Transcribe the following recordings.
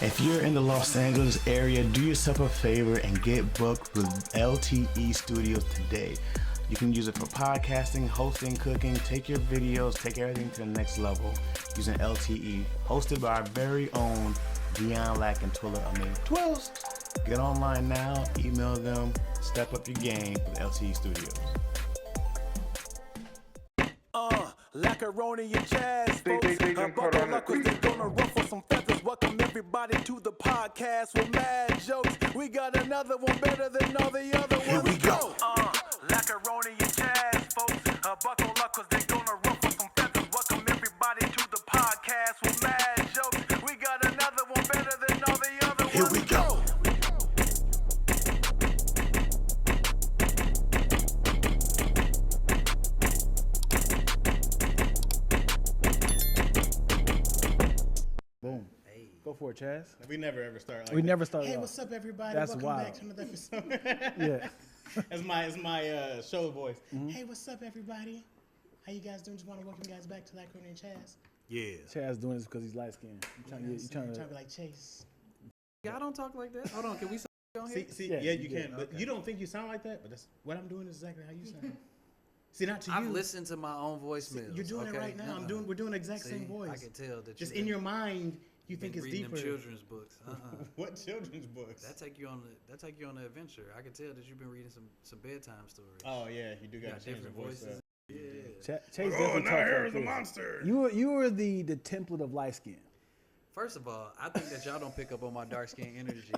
If you're in the Los Angeles area, do yourself a favor and get booked with LTE Studios today. You can use it for podcasting, hosting, cooking, take your videos, take everything to the next level using LTE, hosted by our very own Dion Lack and Twilla Twills. Get online now, email them, step up your game with LTE Studios. Macaroni and jazz, folks. Buckle up, cause they gonna ruffle some feathers. Welcome everybody to the podcast with mad jokes. We got another one better than all the other ones. Here we go. Macaroni and jazz, folks. Buckle up, cause they gonna ruffle some feathers. Welcome everybody to the podcast with mad jokes. We got another one better than all the other ones. Here we go. Boom. Hey. Go for it, Chaz. We never ever start like We that. never start Hey, off. what's up, everybody? That's Welcome wild. back to another episode. Yeah. That's my show voice. Hey, what's up, everybody? How you guys doing? Just want to welcome you guys back to Macaroni and Chaz. Yeah. Chaz doing this because he's light skinned. You trying to be like Chase. Y'all don't talk like that. Hold on, can we say on here? See, Yeah, yeah, you yeah, can, but okay. you don't think you sound like that. But that's what I'm doing is exactly how you sound. See, not to I've you. listened to my own voicemails. You're doing okay? it right now. Uh-uh. We're doing the exact See, same voice. I can tell that Just you've in been- your mind, you you've think been it's reading deeper. them children's books. What children's books? That take you on the adventure. I can tell that you've been reading some bedtime stories. Oh yeah, you do You got got to change your different voice. voices. Up. Yeah. Chase definitely talks like this. monster. You were the template of light skin. First of all, I think that y'all don't pick up on my dark skin energy.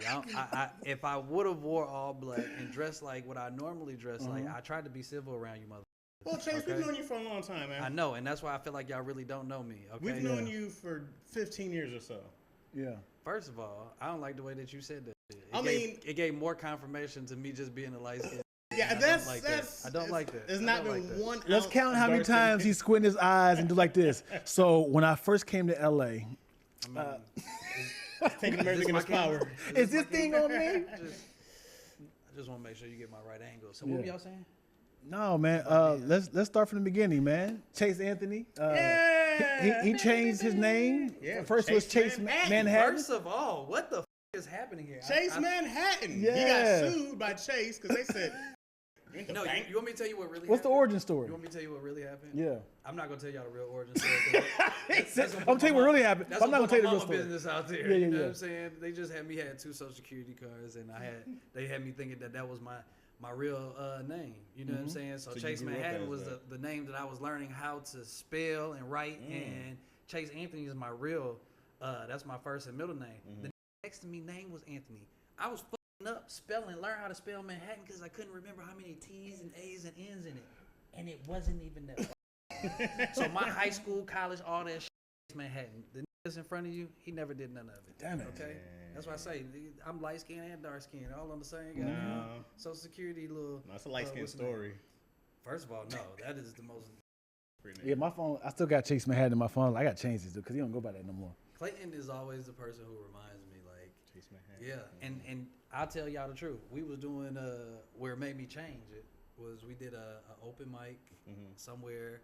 If I would have wore all black and dressed like what I normally dress like, I tried to be civil around you, mother. Well, Chase, Okay. we've known you for a long time, man. I know, and that's why I feel like y'all really don't know me. Okay. We've known you for 15 years or so. Yeah. First of all, I don't like the way that you said that shit. I mean- it gave more confirmation to me just being a light skin. Yeah, I don't that's like that's. that. I don't like that. There's I not don't been like that. one. Let's ounce count of how many dark skin. times he squint his eyes and do like this. So when I first came to LA, I mean, taking everything in my his power. is this thing on me? I just want to make sure you get my right angle. So what were Yeah. y'all saying? No, man. Let's start from the beginning, man. Chase Anthony. He changed his name. Yeah, First it was Chase Chase Manhattan. Manhattan. First of all, what the is happening here? Chase Manhattan. Yeah. He got sued by Chase because they said. "You went to No, bank?" you want me to tell you what really What's the happened? origin story? You want me to tell you what really happened? Yeah. I'm not going to tell y'all the real origin story. I'm telling you what really happened. That's I'm not gonna tell you the real my story. business out there. Yeah, you yeah, know yeah. what I'm saying? They just had me had 2 social security cards, and they had me thinking that was my real name. You know what I'm saying? So So you Chase grew up Manhattan as was that. the name that I was learning how to spell and write, and Chase Anthony is my real. That's my first and middle name. The next to me name was Anthony. I was fucking up learn how to spell Manhattan because I couldn't remember how many T's and A's and N's in it, and it wasn't even that. So my high school, college, all that shit is Manhattan. The niggas in front of you, he never did none of it. Damn it. Okay, that's why I say I'm light skin and dark skin, all on the same guy. No. Social security little. No, it's a light skin what's the name? story. First of all, no, that is the most. Yeah, my phone. I still got Chase Manhattan in my phone. I got to change this because he don't go by that no more. Clayton is always the person who reminds me, like, Chase Manhattan. yeah, and I'll tell y'all the truth. We was doing where it made me change it was we did a open mic somewhere.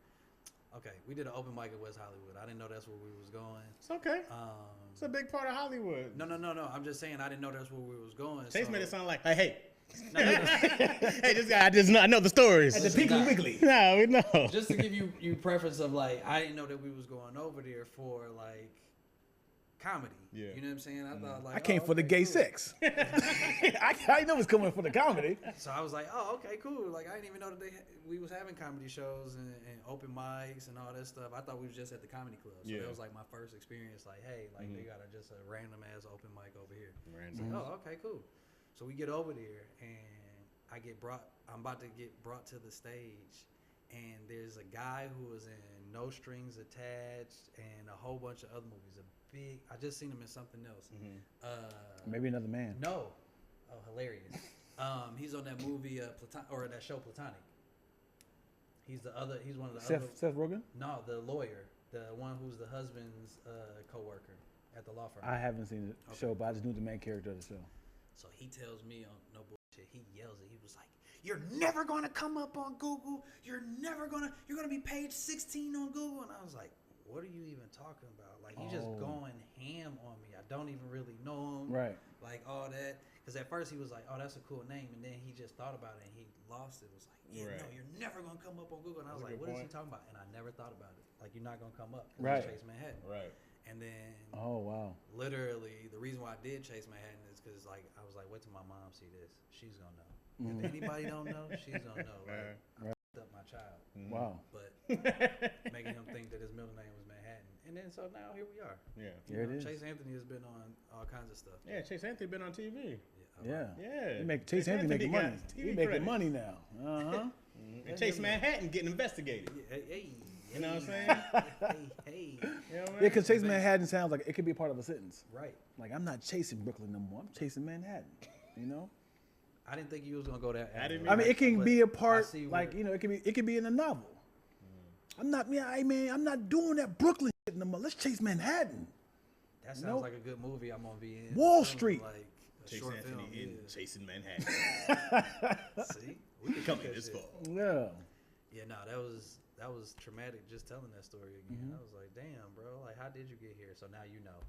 Okay, we did an open mic in West Hollywood. I didn't know that's where we was going. It's okay. It's a big part of Hollywood. No. I'm just saying I didn't know that's where we was going. Chase so, made it sound like, hey, No, hey, this guy, I know the stories. The Piggly Wiggly. No, we know. just to give you preference of like I didn't know that we was going over there for like comedy. Yeah. You know what I'm saying? I thought like I came for the okay, gay cool. sex. I know it's coming for the comedy. So I was like, oh, okay, cool. Like I didn't even know that we was having comedy shows and open mics and all that stuff. I thought we was just at the comedy club. So Yeah. that was like my first experience. Like, hey, like they got just a random ass open mic over here. Random. Like, oh, okay, cool. So we get over there and I'm about to get brought to the stage, and there's a guy who was in No Strings Attached and a whole bunch of other movies. I just seen him in something else. Maybe another man. No. Oh, hilarious. He's on that movie or that show Platonic. He's one of the other. Seth Rogen? No, the lawyer, the one who's the husband's coworker at the law firm. I haven't seen the show, but I just knew the main character of the show. So he tells me on no bullshit. He yells it. He was like, "You're never gonna come up on Google. You're gonna be page 16 on Google." And I was like, what are you even talking about? Like, he just going ham on me. I don't even really know him. Right. Like, all that. Because at first he was like, oh, that's a cool name. And then he just thought about it and he lost it. It was like, yeah, no, you're never going to come up on Google. And I was like, what is he talking about? And I never thought about it. Like, you're not going to come up. Right. Chase Manhattan. Right. And then, literally, the reason why I did Chase Manhattan is because, like, I was like, wait till my mom see this. She's going to know. If anybody don't know, she's going to know. Like, I f***ed up my child. Wow. But making him think that his middle name was Manhattan. And then, so now here we are. Yeah. Here it is. Chase Anthony has been on all kinds of stuff. Yeah, Chase Anthony been on TV. Yeah. Yeah. Chase Anthony making money. TV He making credits. money now. Uh-huh. And Chase Manhattan getting investigated. Hey, You know what I'm saying? hey. You know what I mean? Yeah, because Chase Manhattan sounds like it could be a part of a sentence. Right. Like, I'm not chasing Brooklyn no more. I'm chasing Manhattan. You know? I didn't think you was gonna go that. I didn't I mean, it can be a part, see like, where- you know, it can be in a novel. I'm not doing that Brooklyn shit no more. Let's chase Manhattan. That sounds Nope. like a good movie I'm gonna be in. Wall Something Street. Like a Chase short Anthony film. in Chasing Manhattan. See, we can Coming shoot that this shit. fall. Yeah. Yeah, no, that was traumatic just telling that story again. I was like, damn, bro, like, how did you get here? So now you know.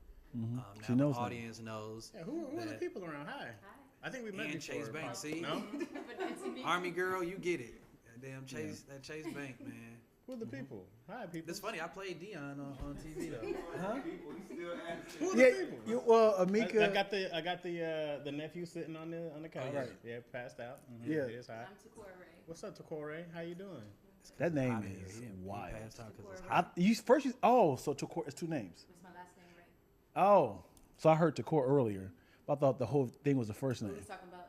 Now She knows the now. audience knows. Yeah, who are the that- people around? Hi. I think we met And before. Chase Bank, see? No? Army girl, you get it. That damn Chase, that Chase Bank, man. Who are the people? Hi, people. It's funny. I played Dion on TV though. Who are Yeah, the people? Amika. I got the nephew sitting on the couch. Right. Yeah, passed out. Yeah. It is hot. I'm Takora Ray. What's up, Takore? How you doing? That name Outta here. is He wild. passed out 'cause it's Takora hot. So Takor, it's two names. What's my last name, Ray? Oh, so I heard Takor earlier. But I thought the whole thing was the first We name. was talking about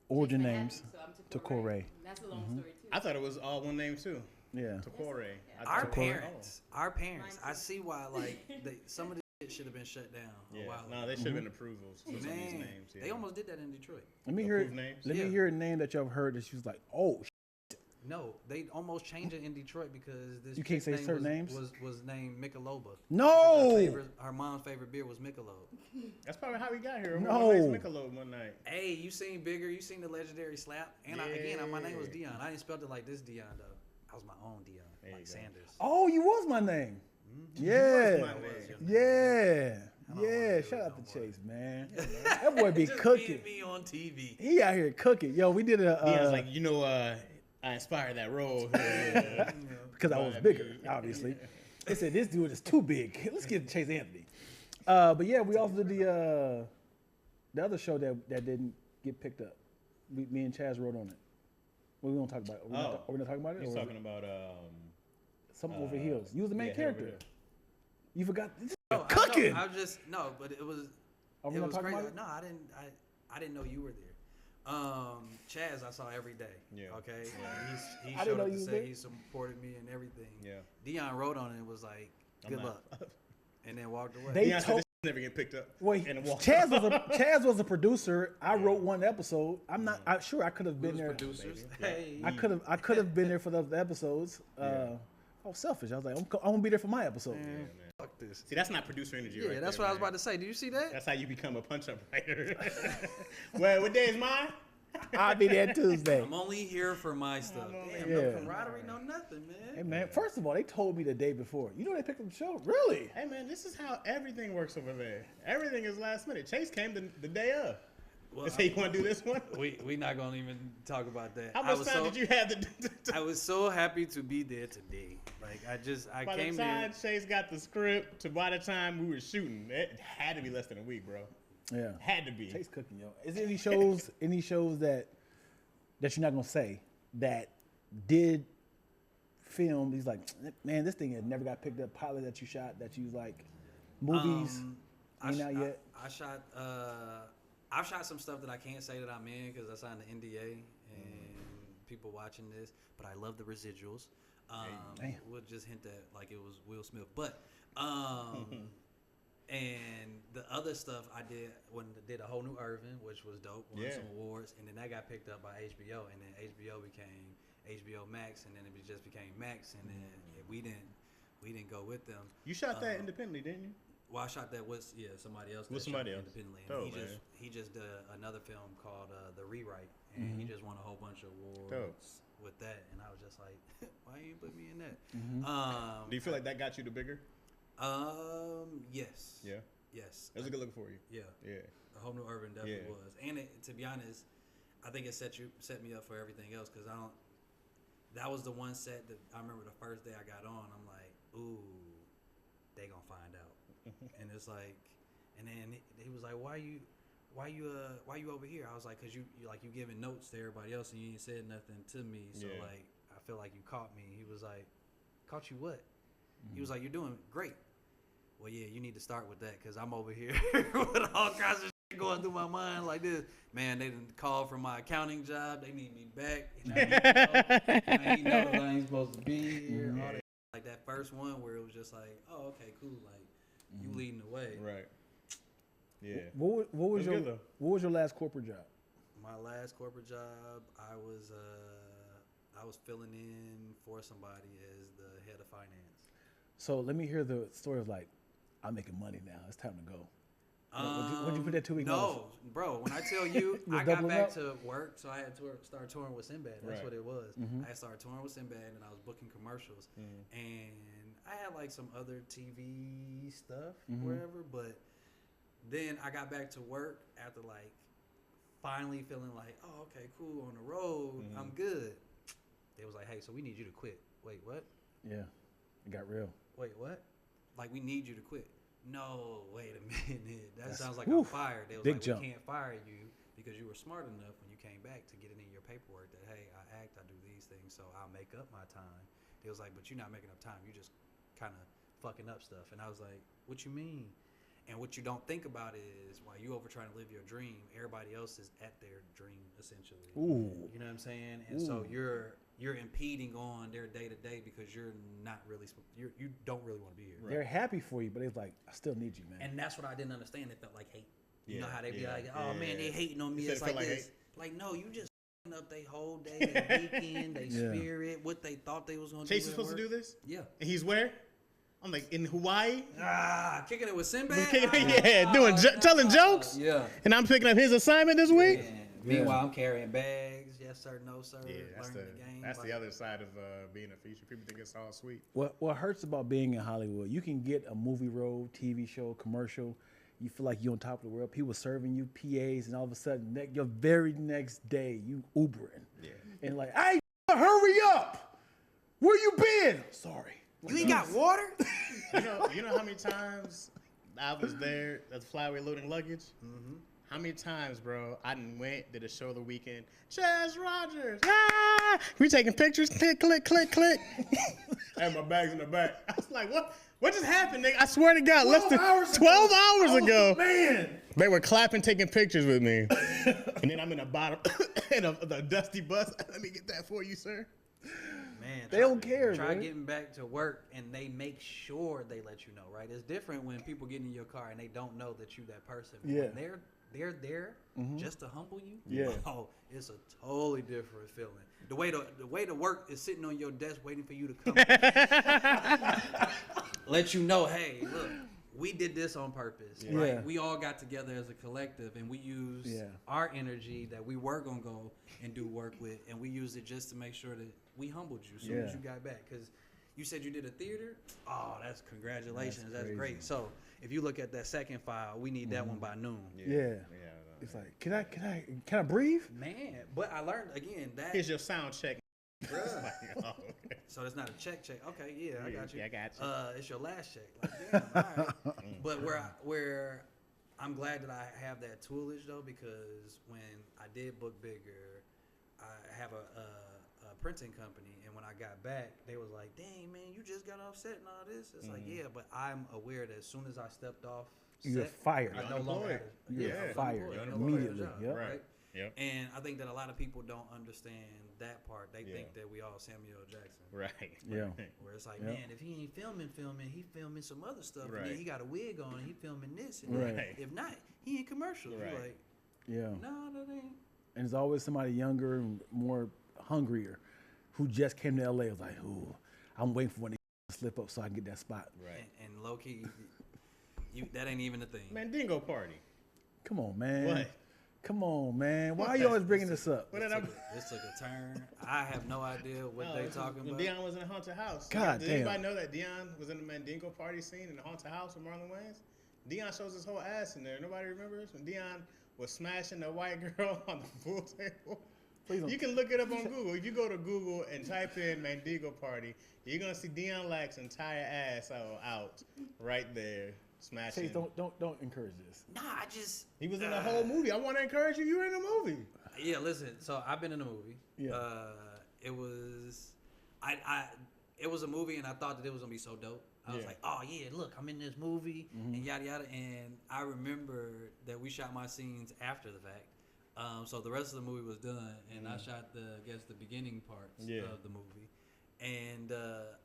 Origin Chase Manhattan, names. So I'm Takora Takora Ray. Ray. That's a long story too. I thought it was all one name too. Yeah. Takore. Our Takora. parents, Mine I too. see why like some of this shit should have been shut down Yeah. a while No, ago. they should have been approvals for some of these Man, names. Yeah. they almost did that in Detroit. Let me hear. Approved names? Let me Yeah. hear a name that y'all have heard that she was like, oh. No, they almost changed it in Detroit because this You can't chick's say name certain was, names? was named Micheloba. No. Her mom's favorite beer was Michelob. That's probably how we got here. No. We went to Michelob one night. Hey, you seen Bigger? You seen the legendary slap? And my name was Dion. I didn't spell it like this Dion though. I was my own Dion, There like you go. Sanders. Oh, you was my name. was Yeah. my name. Yeah. wanna Yeah. do Shout it out no to more. Chase, man. That boy be Just cooking. being me on TV. He out here cooking. Yo, we did a. Yeah, I was like, I inspired that role. because I was bigger, obviously. They said this dude is too big. Let's get Chase Anthony. But yeah, we also did the other show that didn't get picked up. Me and Chaz wrote on it. What we gonna talk about? Are we gonna talk about it? He's Or is talking it about something over heels. You was the main yeah, character. Head Over You forgot. No, Cooking. I just no, but it was Are we it gonna was talk crazy. about it? No, I didn't know you were there. Chaz, I saw every day. Yeah. Okay. He I didn't showed know up you to was say there. he supported me and everything. Yeah. Dion wrote on it and was like, I'm "Good not- luck," and then walked away. They Yeah, I said told. this never get picked up. Wait, And walked Chaz was a producer. I wrote one episode. I'm not. I sure I could have We been was there. producers. Hey, I could have been there for the episodes. I was selfish. I was like, I'm gonna be there for my episode. fuck this. See, that's not producer energy. Yeah, right that's there, what I was man. about to say. Do you see that? That's how you become a punch-up writer. Well, what day is mine? I'll be there Tuesday. I'm only here for my stuff. Damn, Yeah. no camaraderie, no nothing, man. Hey man, first of all, they told me the day before. You know they picked up the show? Really? Hey man, this is how everything works over there. Everything is last minute. Chase came the day of. Well, They say you want to do this one. we not gonna even talk about that. How much time did you have to? I was so happy to be there today. Like I By came the time there. Chase got the script to by the time we were shooting, it had to be less than a week, bro. Yeah. Had to be. Chase cooking, yo. Is there any shows that you're not gonna say that did film? He's like, man, this thing had never got picked up. Pilot that you shot that you was like, movies ain't out yet. I've shot some stuff that I can't say that I'm in because I signed an NDA and people watching this. But I love the residuals. Damn. We'll just hint that like it was Will Smith. But and the other stuff I did did a whole new Irvin, which was dope, won some awards, and then that got picked up by HBO, and then HBO became HBO Max, and then it just became Max, and then we didn't go with them. You shot that independently, didn't you? Well, I shot that with somebody else. With that somebody shot else. independently. And Dope, he just did another film called The Rewrite, and he just won a whole bunch of awards with that. And I was just like, why you put me in that? Do you feel like that got you the bigger? Yes. Yeah. Yes. It was a good look for you. Yeah. Yeah. A Whole New Urban definitely was. And to be honest, I think it set me up for everything else because that was the one set that I remember the first day I got on. I'm like, ooh, they gonna find out. And it's like, and then he was like, why you over here? I was like, cause you giving notes to everybody else and you ain't said nothing to me. So like, I feel like you caught me. He was like, caught you what? He was like, you're doing great. Well, yeah, you need to start with that because I'm over here with all kinds of shit going through my mind like this. Man, they didn't call for my accounting job. They need me back. And I know I ain't supposed to be here. All that. Like that first one where it was just like, oh, okay, cool. Like you leading the way. Right. Yeah. What was your last corporate job? My last corporate job, I was filling in for somebody as the head of finance. So let me hear the story of like, I'm making money now. It's time to go. Would you put that 2 week notice? No, bro. When I tell you, I got back to work, so I had to start touring with Sinbad. That's what it was. I had started touring with Sinbad, and I was booking commercials. And I had like some other TV stuff, wherever. But then I got back to work after like finally feeling like, oh, okay, cool, on the road, I'm good. They was like, hey, so we need you to quit. Wait, what? Yeah, it got real. Wait, what? Like, we need you to quit. No, wait a minute. That sounds like I'm fired. They was big like, jump. we can't fire you because you were smart enough when you came back to get it in your paperwork that, hey, I act, I do these things, so I'll make up my time. They was like, but you're not making up time. You're just kind of fucking up stuff. And I was like, what you mean? And what you don't think about is while you over trying to live your dream, everybody else is at their dream, essentially. Ooh. You know what I'm saying? And so you're impeding on their day to day because you're not really you don't really want to be here. They're happy for you, but it's like, I still need you, man. And that's what I didn't understand. It felt like hate. You know how they be Yeah, like, oh man, they hating on me. You It's said it like felt like this. hate? Like no, you just up their whole day, their weekend, their spirit, what they thought they was gonna do. Chase is supposed to do this? Yeah. And he's where? I'm like in Hawaii. Kicking it with Sinbad. Telling jokes. Yeah. And I'm picking up his assignment this week. And meanwhile, I'm carrying bags. Yes sir, no sir. Yeah, that's learning the game. that's the other side of being a feature. People think it's all sweet. What hurts about being in Hollywood, you can get a movie role, TV show, commercial. You feel like you're on top of the world. People serving you PAs, and all of a sudden, your very next day, you Ubering. Yeah. And like, hey, hurry up! Where you been? Sorry. You ain't got water? You know how many times I was there at the flyway loading luggage? How many times, bro, I went, did a show the weekend. Chaz Rogers, we taking pictures, click, click, click, click. And my bag's in the back. I was like, what just happened, nigga? I swear to God, less than 12 hours ago. Man. They were clapping, taking pictures with me. And then I'm in the bottom of the dusty bus. Let me get that for you, sir. Man, They don't care, Try man. getting back to work, and they make sure they let you know, right? It's different when people get in your car and they don't know that you that person. Yeah. When they're there just to humble you. Yeah. Oh, it's a totally different feeling. The way to work is sitting on your desk waiting for you to come. Let you know, hey, look, we did this on purpose, right? Yeah. We all got together as a collective, and we used our energy that we were gonna go and do work with, and we used it just to make sure that we humbled you as soon as you got back. Because you said you did a theater. Oh, that's congratulations. That's great. So if you look at that second file, we need that one by noon. Yeah. It's like, can I breathe? Man, but I learned again that. Here's your sound check. Bruh. Oh, okay. So it's not a check. Okay, yeah, I got you. Yeah, I got you. It's your last check. Like, damn, all right. But where I'm glad that I have that toolage though, because when I did book bigger, I have a printing company, and when I got back, they was like, "Dang man, you just got off set and all this." It's like, yeah, but I'm aware that as soon as I stepped off You're set, fired. I no longer had You're I was fired unemployed. I no longer had a immediately. job, Yep. right? Yep. And I think that a lot of people don't understand that part. They think that we all Samuel Jackson. Right. Yeah. Where it's like, man, if he ain't filming, he filming some other stuff. Right. And then he got a wig on and he filming this. And Right. then if not, he in commercials. Right. You're like, Yeah. no, that ain't. And there's always somebody younger and more hungrier who just came to LA. Was like, ooh, I'm waiting for one to slip up so I can get that spot. Right. And low key, That ain't even a thing. Mandingo party. Come on, man. What? Come on, man. Why are you always bringing this up? What did I? This took a turn. I have no idea what they talking when about. Dion was in a haunted house. God Did damn. anybody know that Dion was in the Mandingo party scene in the haunted house with Marlon Wayans? Dion shows his whole ass in there. Nobody remembers when Dion was smashing the white girl on the pool table. Please don't. You can look it up on Google. If you go to Google and type in Mandingo party, you're gonna see Dion Lack's entire ass out right there smashing. Chase, don't encourage this. Nah, I just. He was in the whole movie. I want to encourage you. You were in the movie. Yeah, listen. So I've been in a movie. Yeah. It was, it was a movie, and I thought that it was gonna be so dope. I was Yeah. like, oh yeah, look, I'm in this movie, and yada yada. And I remember that we shot my scenes after the fact. So the rest of the movie was done, and I shot the beginning parts of the movie. And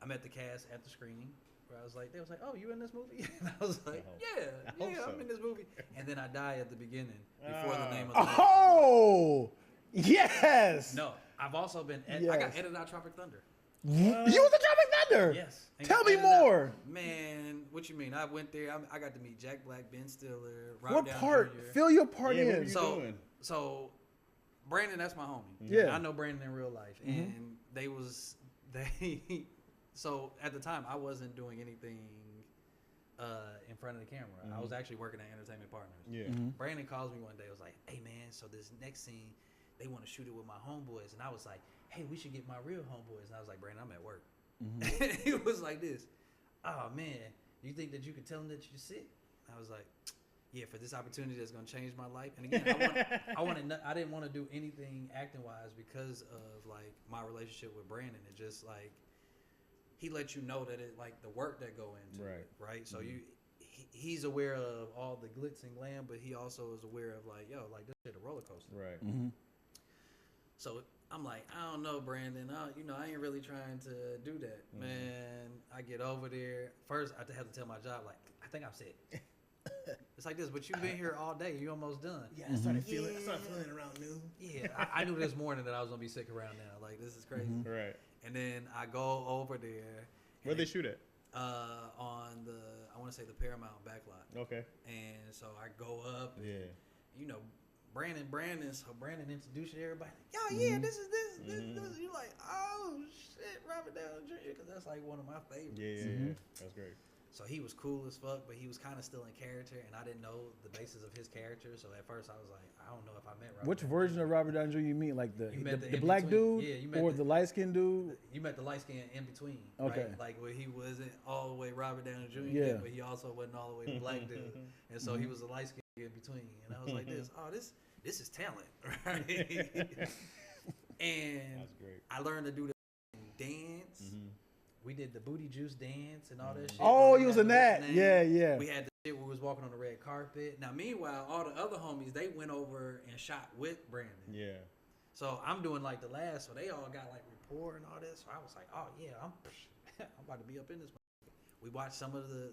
I met the cast at the screening. Where I was like, they was like, oh, you in this movie? And I was like, I hope so. I'm in this movie. And then I die at the beginning before the name of the movie. Oh, yes. No, I've also been. I Yes. got edited out Tropic Thunder. You was the Tropic Thunder. Yes. And Tell got me edited out. more. Man, what you mean? I went there. I got to meet Jack Black, Ben Stiller, What Robert Downey part? Jr. Fill your part Yeah, what in. were you doing? So Brandon, that's my homie. Yeah. I know Brandon in real life, and they. So at the time, I wasn't doing anything in front of the camera. I was actually working at Entertainment Partners. Yeah. Brandon calls me one day. Was like, "Hey man, so this next scene, they want to shoot it with my homeboys," and I was like, "Hey, we should get my real homeboys." And I was like, "Brandon, I'm at work." He was like this. Oh man, you think that you could tell them that you're sick? I was like, yeah, for this opportunity that's gonna change my life. And again, I didn't want to do anything acting wise because of like my relationship with Brandon. It just like he let you know that it like the work that go into it, right? So he's aware of all the glitz and glam, but he also is aware of like, yo, like this shit a roller coaster. Right. So I'm like, I don't know, Brandon. I ain't really trying to do that, man. I get over there. First, I have to tell my job, like, I think I'm sick. It's like this, but you've been here all day. You almost done. Yeah, I started feeling around noon. Yeah, I knew this morning that I was gonna be sick around now. Like, this is crazy. Right. And then I go over there. Where'd they shoot it? On I want to say the Paramount backlot. Okay. And so I go up. And, Yeah. you know, Brandon introduced you to everybody. Yo, yeah, this is this. You're like, oh shit, Robert Downey Jr. Because that's like one of my favorites. Yeah. That's great. So he was cool as fuck, but he was kind of still in character, and I didn't know the basis of his character. So at first I was like, I don't know if I met Robert. Which Downey version Jr. of Robert Downey Jr. you mean? Like the You met the black in-between. dude, Yeah, you met or the- the light skinned dude? You met the light skin in between. Okay. Right? Like where he wasn't all the way Robert Downey Jr. Yeah. yet, but he also wasn't all the way the black dude. And so he was a light skin in between. And I was like, this is talent, right? And That's great. I learned to do the dance. We did the booty juice dance and all that shit. Oh, We you was had in the that. name. Yeah. We had the shit where we was walking on the red carpet. Now, meanwhile, all the other homies, they went over and shot with Brandon. Yeah. So I'm doing like the last, so they all got like rapport and all this. So I was like, oh yeah, I'm about to be up in this. We watched some of the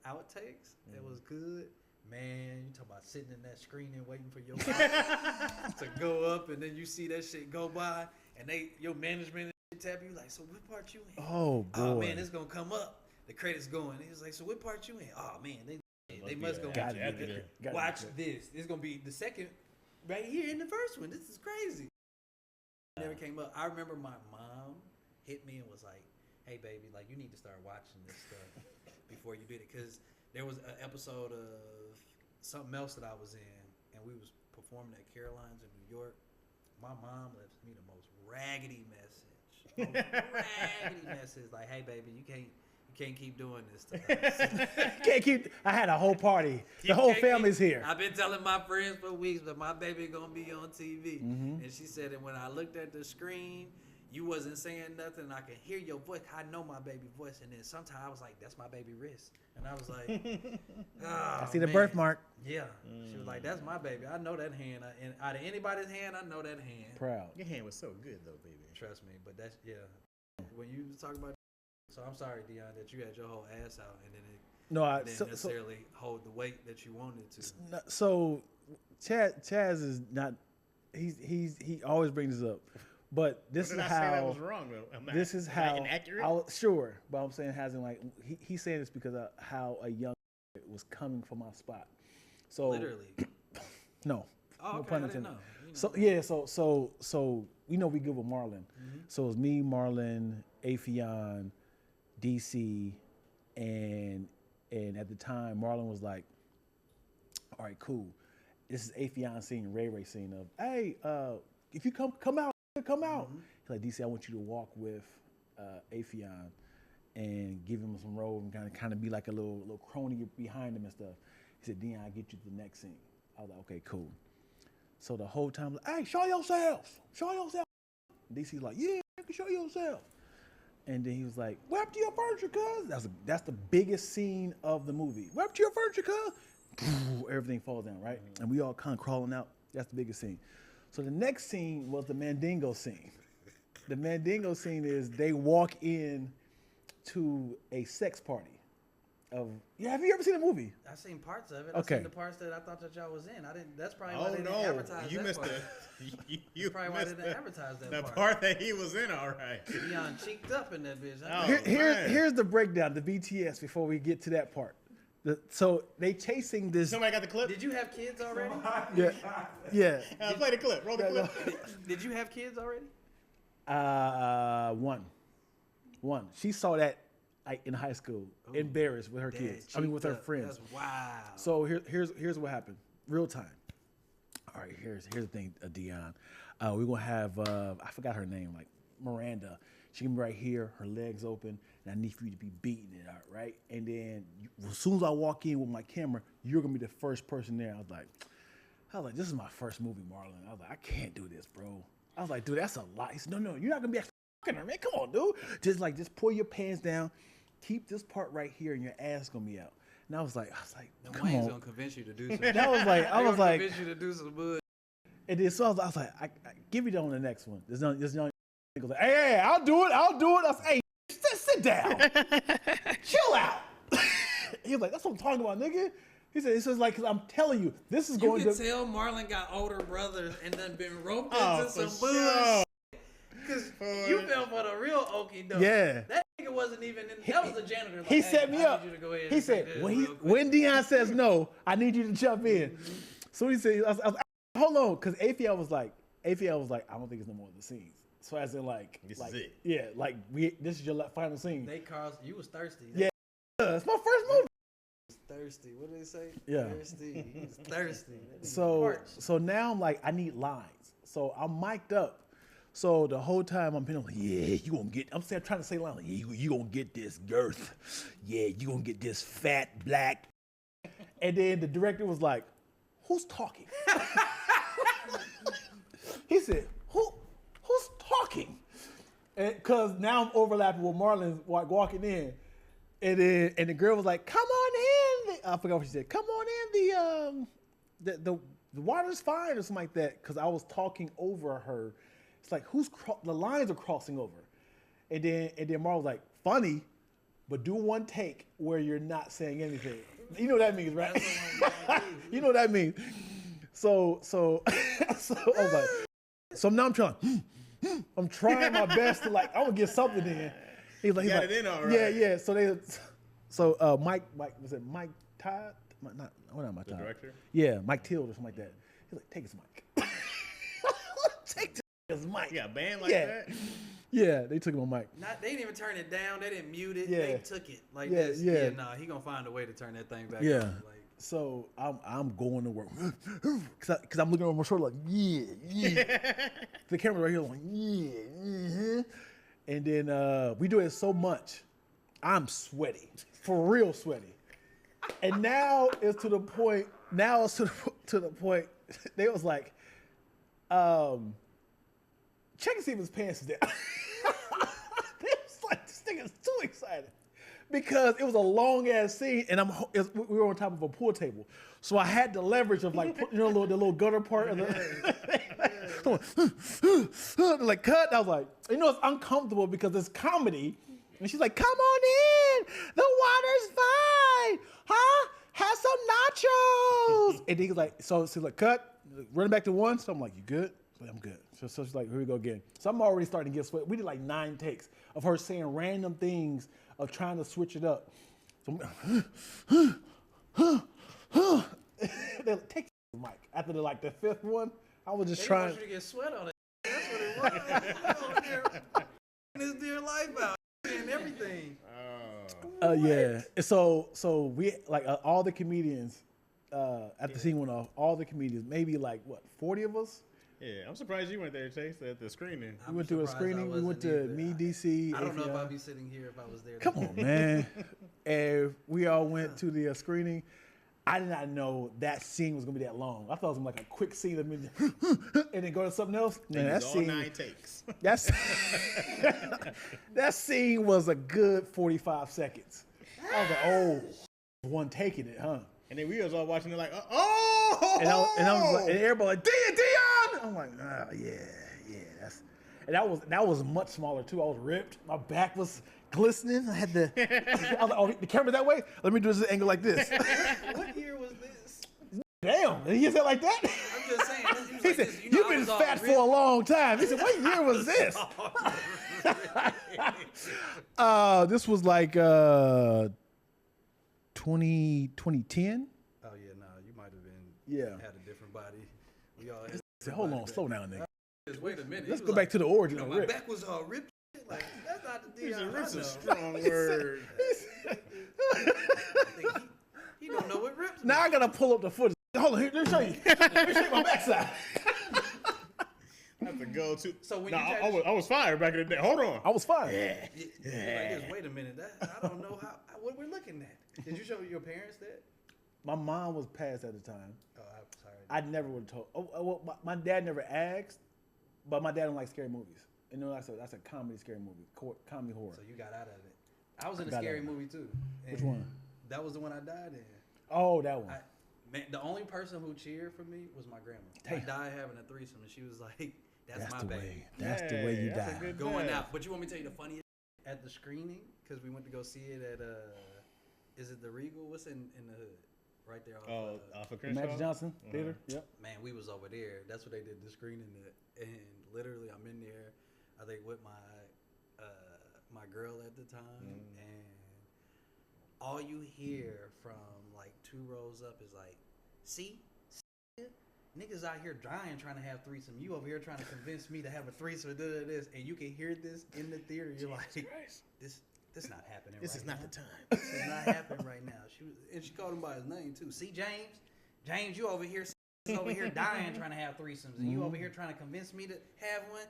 outtakes. It was good. Man, you talking about sitting in that screen and waiting for your to go up, and then you see that shit go by, and your management and shit tap you like, so what part you in? Oh boy. Oh man, it's gonna come up. The credits going. He was like, so what part you in? Oh man, they must go Got watch it. watch this. It's gonna be the second right here in the first one. This is crazy. Never came up. I remember my mom hit me and was like, hey baby, like you need to start watching this stuff before you did it, because there was an episode of something else that I was in, and we was performing at Caroline's in New York. My mom left me the most raggedy message. Like, hey baby, you can't keep doing this to us. Can't keep. I had a whole party. The whole family's here. I've been telling my friends for weeks, but my baby gonna be on TV. And she said, and when I looked at the screen, you wasn't saying nothing. I could hear your voice. I know my baby voice. And then sometimes I was like, that's my baby wrist. And I was like, I see the birthmark. Yeah. She was like, that's my baby. I know that hand. And out of anybody's hand, I know that hand. Proud. Your hand was so good though, baby. Trust me. But that's, yeah. When you was talking about, so I'm sorry, Dion, that you had your whole ass out and then it didn't necessarily hold the weight that you wanted to. So Chaz is not. He always brings this up. But this What is did I how. say that was wrong though? This is Am I how. inaccurate? Sure, but I'm saying hasn't like he's saying this because of how a young was coming for my spot. So Literally. no, Oh, no okay, pun I didn't intended. know. You know. So yeah, so we good with Marlon. Mm-hmm. So it was me, Marlon, Afion, DC, and at the time Marlon was like, all right, cool. This is Afion scene, Ray scene of, hey, if you come out. Mm-hmm. He's like, DC, I want you to walk with Afion and give him some role and kind of be like a little crony behind him and stuff. He said, Dion, I'll get you to the next scene. I was like, okay, cool. So the whole time, like, hey, show yourself. DC's like, yeah, you can show yourself. And then he was like, what happened to your furniture, cuz? That's the biggest scene of the movie. What happened to your furniture, cuz? Everything falls down, right? And we all kind of crawling out. That's the biggest scene. So the next scene was the Mandingo scene. The Mandingo scene is they walk in to a sex party. Have you ever seen the movie? I seen parts of it. Okay. I seen the parts that I thought that y'all was in. I didn't. That's probably why Oh they didn't no, advertise you that missed part. you Probably why they missed didn't advertise that the part. part that he was in. All right. Dion cheeked up in that bitch. Oh. man. Here's the breakdown, the BTS, before we get to that part. So they chasing this. Somebody got the clip. Did you have kids already? Yeah. Play the clip. Roll the clip. Did you have kids already? One. She saw that in high school, embarrassed with her Dad kids. cheeked With her up. friends. That's wow. So here's what happened. Real time. All right, here's the thing, Dion. We're gonna have I forgot her name, like Miranda. She can be right here, her legs open, and I need for you to be beating it out, right? And then as soon as I walk in with my camera, you're gonna be the first person there. I was like, this is my first movie, Marlon. I was like, I can't do this, bro. I was like, dude, that's a lot. He said, no, you're not gonna be fucking her, man. Come on, dude. Just pull your pants down, keep this part right here, and your ass gonna be out. And I was like, come Wayne's on. gonna convince you to do something. That was like, I was like, convince you to do some bullshit. and then so I was like, I give it on the next one. There's young goes like, hey, I'll do it. I was like, hey, sit down, chill out. He was like, that's what I'm talking about, nigga. He says like, cause I'm telling you, this is You going can to. tell Marlon got older brothers and done been roped Oh, into for some sure. bullshit. Cause you fell for the real okie doke. Yeah. That nigga wasn't even in. That was the janitor. Like, He hey, set me I up. need you to go ahead He and said take this when real quick. when Dion says no, I need you to jump in. So he said, I was, hold on, because Afion was like, I don't think it's no more of the scenes. So as in like, This like is it. Yeah, like this is your final scene. They caused you was thirsty. Yeah. It's my first movie. was thirsty. What did they say? Yeah. Thirsty. He was thirsty. So now I'm like, I need lines. So I'm mic'd up. So the whole time I'm like, yeah, you gonna get. I'm trying to say lines. Like, yeah, you gonna get this girth. Yeah, you gonna get this fat black. And then the director was like, who's talking? He said, who's talking? Because now I'm overlapping with Marlon walking in. And the girl was like, come on in. I forgot what she said. Come on in. The water's fine or something like that. Because I was talking over her. It's like, the lines are crossing over. And then Marlon was like, funny, but do one take where you're not saying anything. You know what that means, right? You know what that means. So I was like, so now I'm trying my best to like, I'm gonna get something in. He's like, Got it in all right. Yeah. So Mike was it Mike Todd? Not Mike Todd. Director? Yeah, Mike Tild or something like that. He's like, take his mic. Take his mic. Yeah, a band like Yeah. that. Yeah, they took him on mic. They didn't even turn it down. They didn't mute it. Yeah. They took it like Yeah, this. yeah. Nah, he gonna find a way to turn that thing back Yeah. on. Like, So I'm going to work because I'm looking over my shoulder like yeah. The camera right here like yeah. And then we do it so much, I'm sweaty, for real sweaty. And now it's to the point. Now it's to the point. They was like, check and see if his pants is down. They was like, this nigga's too excited. Because it was a long ass scene, and we were on top of a pool table, so I had the leverage of like the little gutter part of the like cut. I was like, it's uncomfortable because it's comedy, and she's like, "Come on in, the water's fine, huh? Have some nachos." And he's like, so she's like, "Cut, running back to one." So I'm like, "You good?" So I'm good. So she's like, "Here we go again." So I'm already starting to get sweat. We did like 9 takes of her saying random things. Of trying to switch it up. So They'll take the mic. After the fifth one, I was just They trying. want you to get sweat on it. That's what it was. You over there his dear life out and everything. Yeah. And so we all the comedians at the scene went off. All the comedians, maybe 40 of us. Yeah, I'm surprised you went there, Chase, at the screening. We went to a screening. We went to me, DC. I don't know if API. I'd be sitting here if I was there. Come on, man. And we all went to the screening. I did not know that scene was gonna be that long. I thought it was gonna be a quick scene and then go to something else. Man, that all scene, 9 takes. that's that scene was a good 45 seconds. I was like, oh, one taking it, huh? And then we was all watching it like, oh! And I was like, and everybody like, Dion! I'm like, oh yeah, that was much smaller too. I was ripped. My back was glistening. I had I was like, oh, the camera's that way? Let me do this angle like this. What year was this? Damn, and he said like that? I'm just saying. He said, you've been fat for a long time. He said, what year was this? This was like 2010. Oh yeah, no, you might have been. Yeah. Had a different body. We all had. I said, hold on, slow down, nigga. Just wait a minute. Let's He go was back to the origin like, of my Rick. back was all ripped. Like that's not the deal. Rip's a strong word. He don't know what rips. Now I gotta pull up the footage. Hold on, here, let me show you. Let me show you my backside. That's a go-to. So when nah, you tried to- I was fired back in the day. Hold on. I was fine. Like this. Wait a minute. I don't know what we're looking at. Did you show your parents that? My mom was passed at the time. Oh, I'm sorry. I never would have told. Well, my dad never asked, but my dad don't like scary movies. You know, that's a comedy scary movie, comedy horror. So you got out of it. I was in a Got scary out of it. movie too. Which And one? That was the one I died in. Oh, that one. Man, the only person who cheered for me was my grandma. Damn. I died having a threesome, and she was like, "That's my the baby." way. That's the way you that's a die. good Going death. out. But you want me to tell you the funniest at the screening? Because we went to go see it at is it the Regal? What's in the hood? Right there. Off of The Crenshaw? Magic Johnson Theater. Yep. Man, we was over there. That's what they did the screening at, and literally I'm in there. I think with my my girl at the time, and all you hear from like 2 rows up is like, "See, niggas out here dying trying to have threesome. You over here trying to convince me to have a threesome. This, and you can hear this in the theater. You're like, this not happening. This right is not now. the time. This is not happening right now." She called him by his name too. See, James, you over here dying trying to have threesomes, and you over here trying to convince me to have one.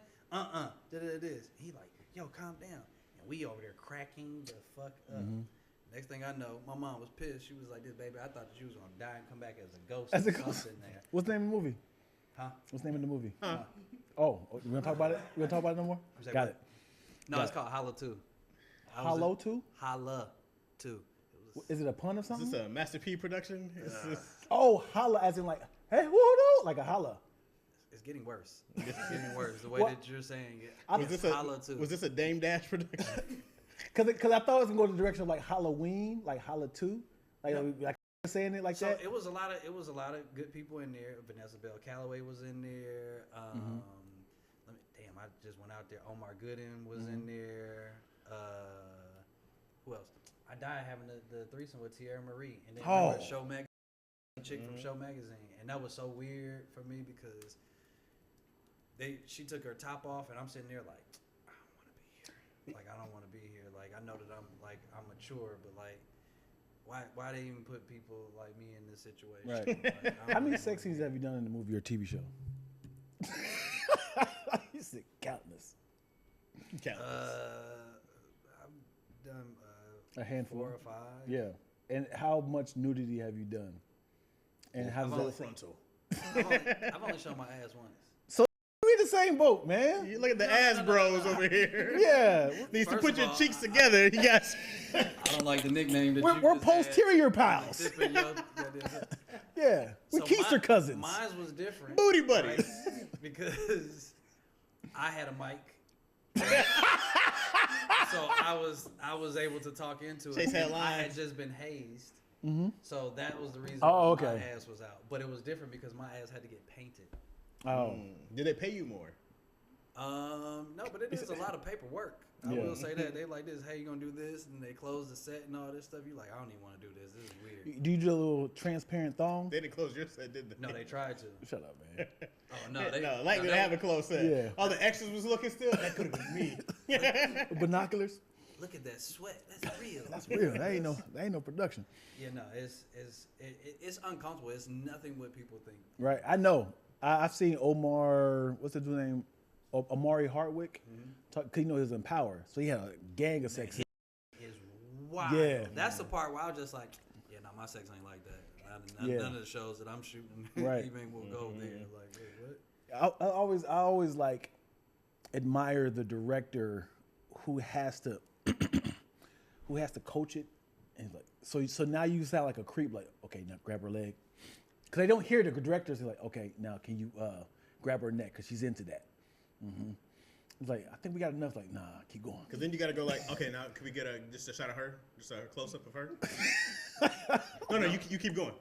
This. He like, yo, calm down. And we over there cracking the fuck up. Next thing I know, my mom was pissed. She was like, "This baby, I thought that you was gonna die and come back as a ghost." As a or ghost. something there. What's the name of the movie? Huh? What's the name of the movie? Oh, you want to talk about it? You want to talk about it no more? that Got what? it. No, Got it's it. called Hollow 2. Hollow 2? Holla 2. It was, Is it a pun or Is something? this a Master P production? Oh, holla as in like, hey, woo, like a holla. it's getting worse. It's getting worse. The way What? that you're saying it. Was It's this Holla 2. was this a Dame Dash production? Cause I thought it was gonna go in the direction of like Halloween, like Holla 2. Like saying it like So that. it was a lot of good people in there. Vanessa Bell Calloway was in there. I just went out there. Omar Gooden was in there. Who else? I died having the threesome with Tierra Marie, and then remember Show Magazine, chick from Show Magazine, and that was so weird for me because she took her top off, and I'm sitting there like, I don't want to be here. Like I don't want to be here. Like I know that I'm mature, but like. Why they even put people like me in this situation? Right. Like, How many sex scenes have you done in a movie or TV show? You said countless. I've done A handful. 4 or 5. Yeah. And how much nudity have you done? And how does that Frontal. I've only shown my ass once. We in the same boat, man. You look at the ass bros over here. Yeah. Needs to First put of your all, cheeks together. You guys. I don't like the nickname that We're you just had. posterior pals. This been your goddamn- Yeah. We're So Keister cousins. Mine was different. Booty buddies. right? Because I had a mic. So I was able to talk into it. Chase had And I had lines. just been hazed. So that was the reason Oh, why okay. my ass was out. But it was different because my ass had to get painted. Oh. Did they pay you more? No, but it is a lot of paperwork. I will say that. They like this, hey, you gonna do this, and they close the set and all this stuff. You like, I don't even want to do this. This is weird. Do you do a little transparent thong? They didn't close your set, did they? No, they tried to. Shut up, man. Oh no, they they have a closed set. Yeah. All the extras was looking still. That could have been me. Binoculars? Look at that sweat. That's real. That's real. That ain't no production. Yeah, no, it's uncomfortable. It's nothing what people think. Right. I know. I've seen Omar. What's the dude's name? Amari Hardwick. Cause you know he was in Power, so he had a gang of sex. Is wild. Yeah. That's the part where I was just like, yeah, no, my sex ain't like that. None of the shows that I'm shooting Right. even will go there. Like, wait, what? I always like admire the director who has to coach it, and like so now you sound like a creep. Like, okay, now grab her leg, because they don't hear the directors. They're like, okay, now can you grab her neck because she's into that. It's like, I think we got enough. Like, nah, keep going. Because then you got to go like, okay, now can we get just a shot of her, just a close up of her? No, you keep going.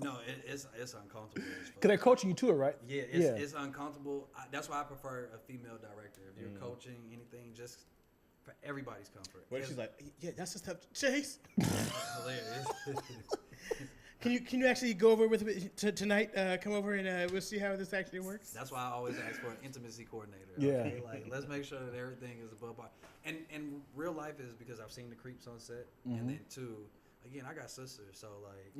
No, it's uncomfortable. As fuck. Because they're coaching you to it, right? Yeah, it's uncomfortable. That's why I prefer a female director. If you're coaching anything, just for everybody's comfort. What if she's like, yeah, that's the stuff, Chase. Hilarious. Can you actually go over with me tonight? Come over and we'll see how this actually works. That's why I always ask for an intimacy coordinator. Yeah. Okay? Like, let's make sure that everything is above board. And real life is because I've seen the creeps on set, and then two, again, I got sisters, so like,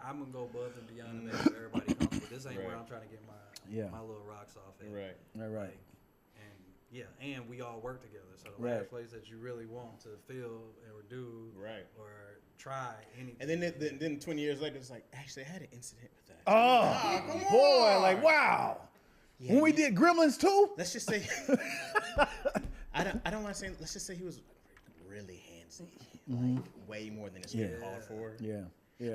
I'm gonna go above and beyond to make sure everybody comfortable. This ain't where I'm trying to get my little rocks off at. Right. Right. Like, and we all work together. So the last place that you really want to feel or do or try anything. And then 20 years later, it's like, actually, I had an incident with that. Oh, boy, like, wow. Yeah, when we did Gremlins 2? Let's just say, I don't want to say, let's just say he was really handsy. Like, way more than the script called for. Yeah.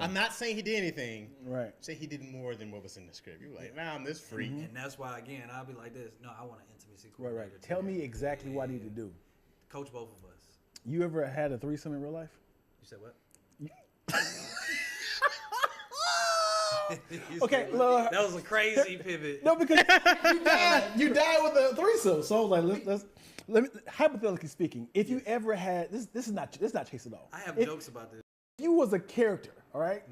I'm not saying he did anything. Right. Say he did more than what was in the script. You're like, nah, I'm this freak. And that's why, again, I'll be like this. No, I want an intimacy coordinator. Right. Tell me exactly what I need to do. Coach both of us. You ever had a threesome in real life? You said what? Okay, look. That was a crazy pivot. No, because you died with a threesome. So I was like, let me hypothetically speaking, if you ever had this is not Chase at all. I have jokes about this. If you was a character, all right,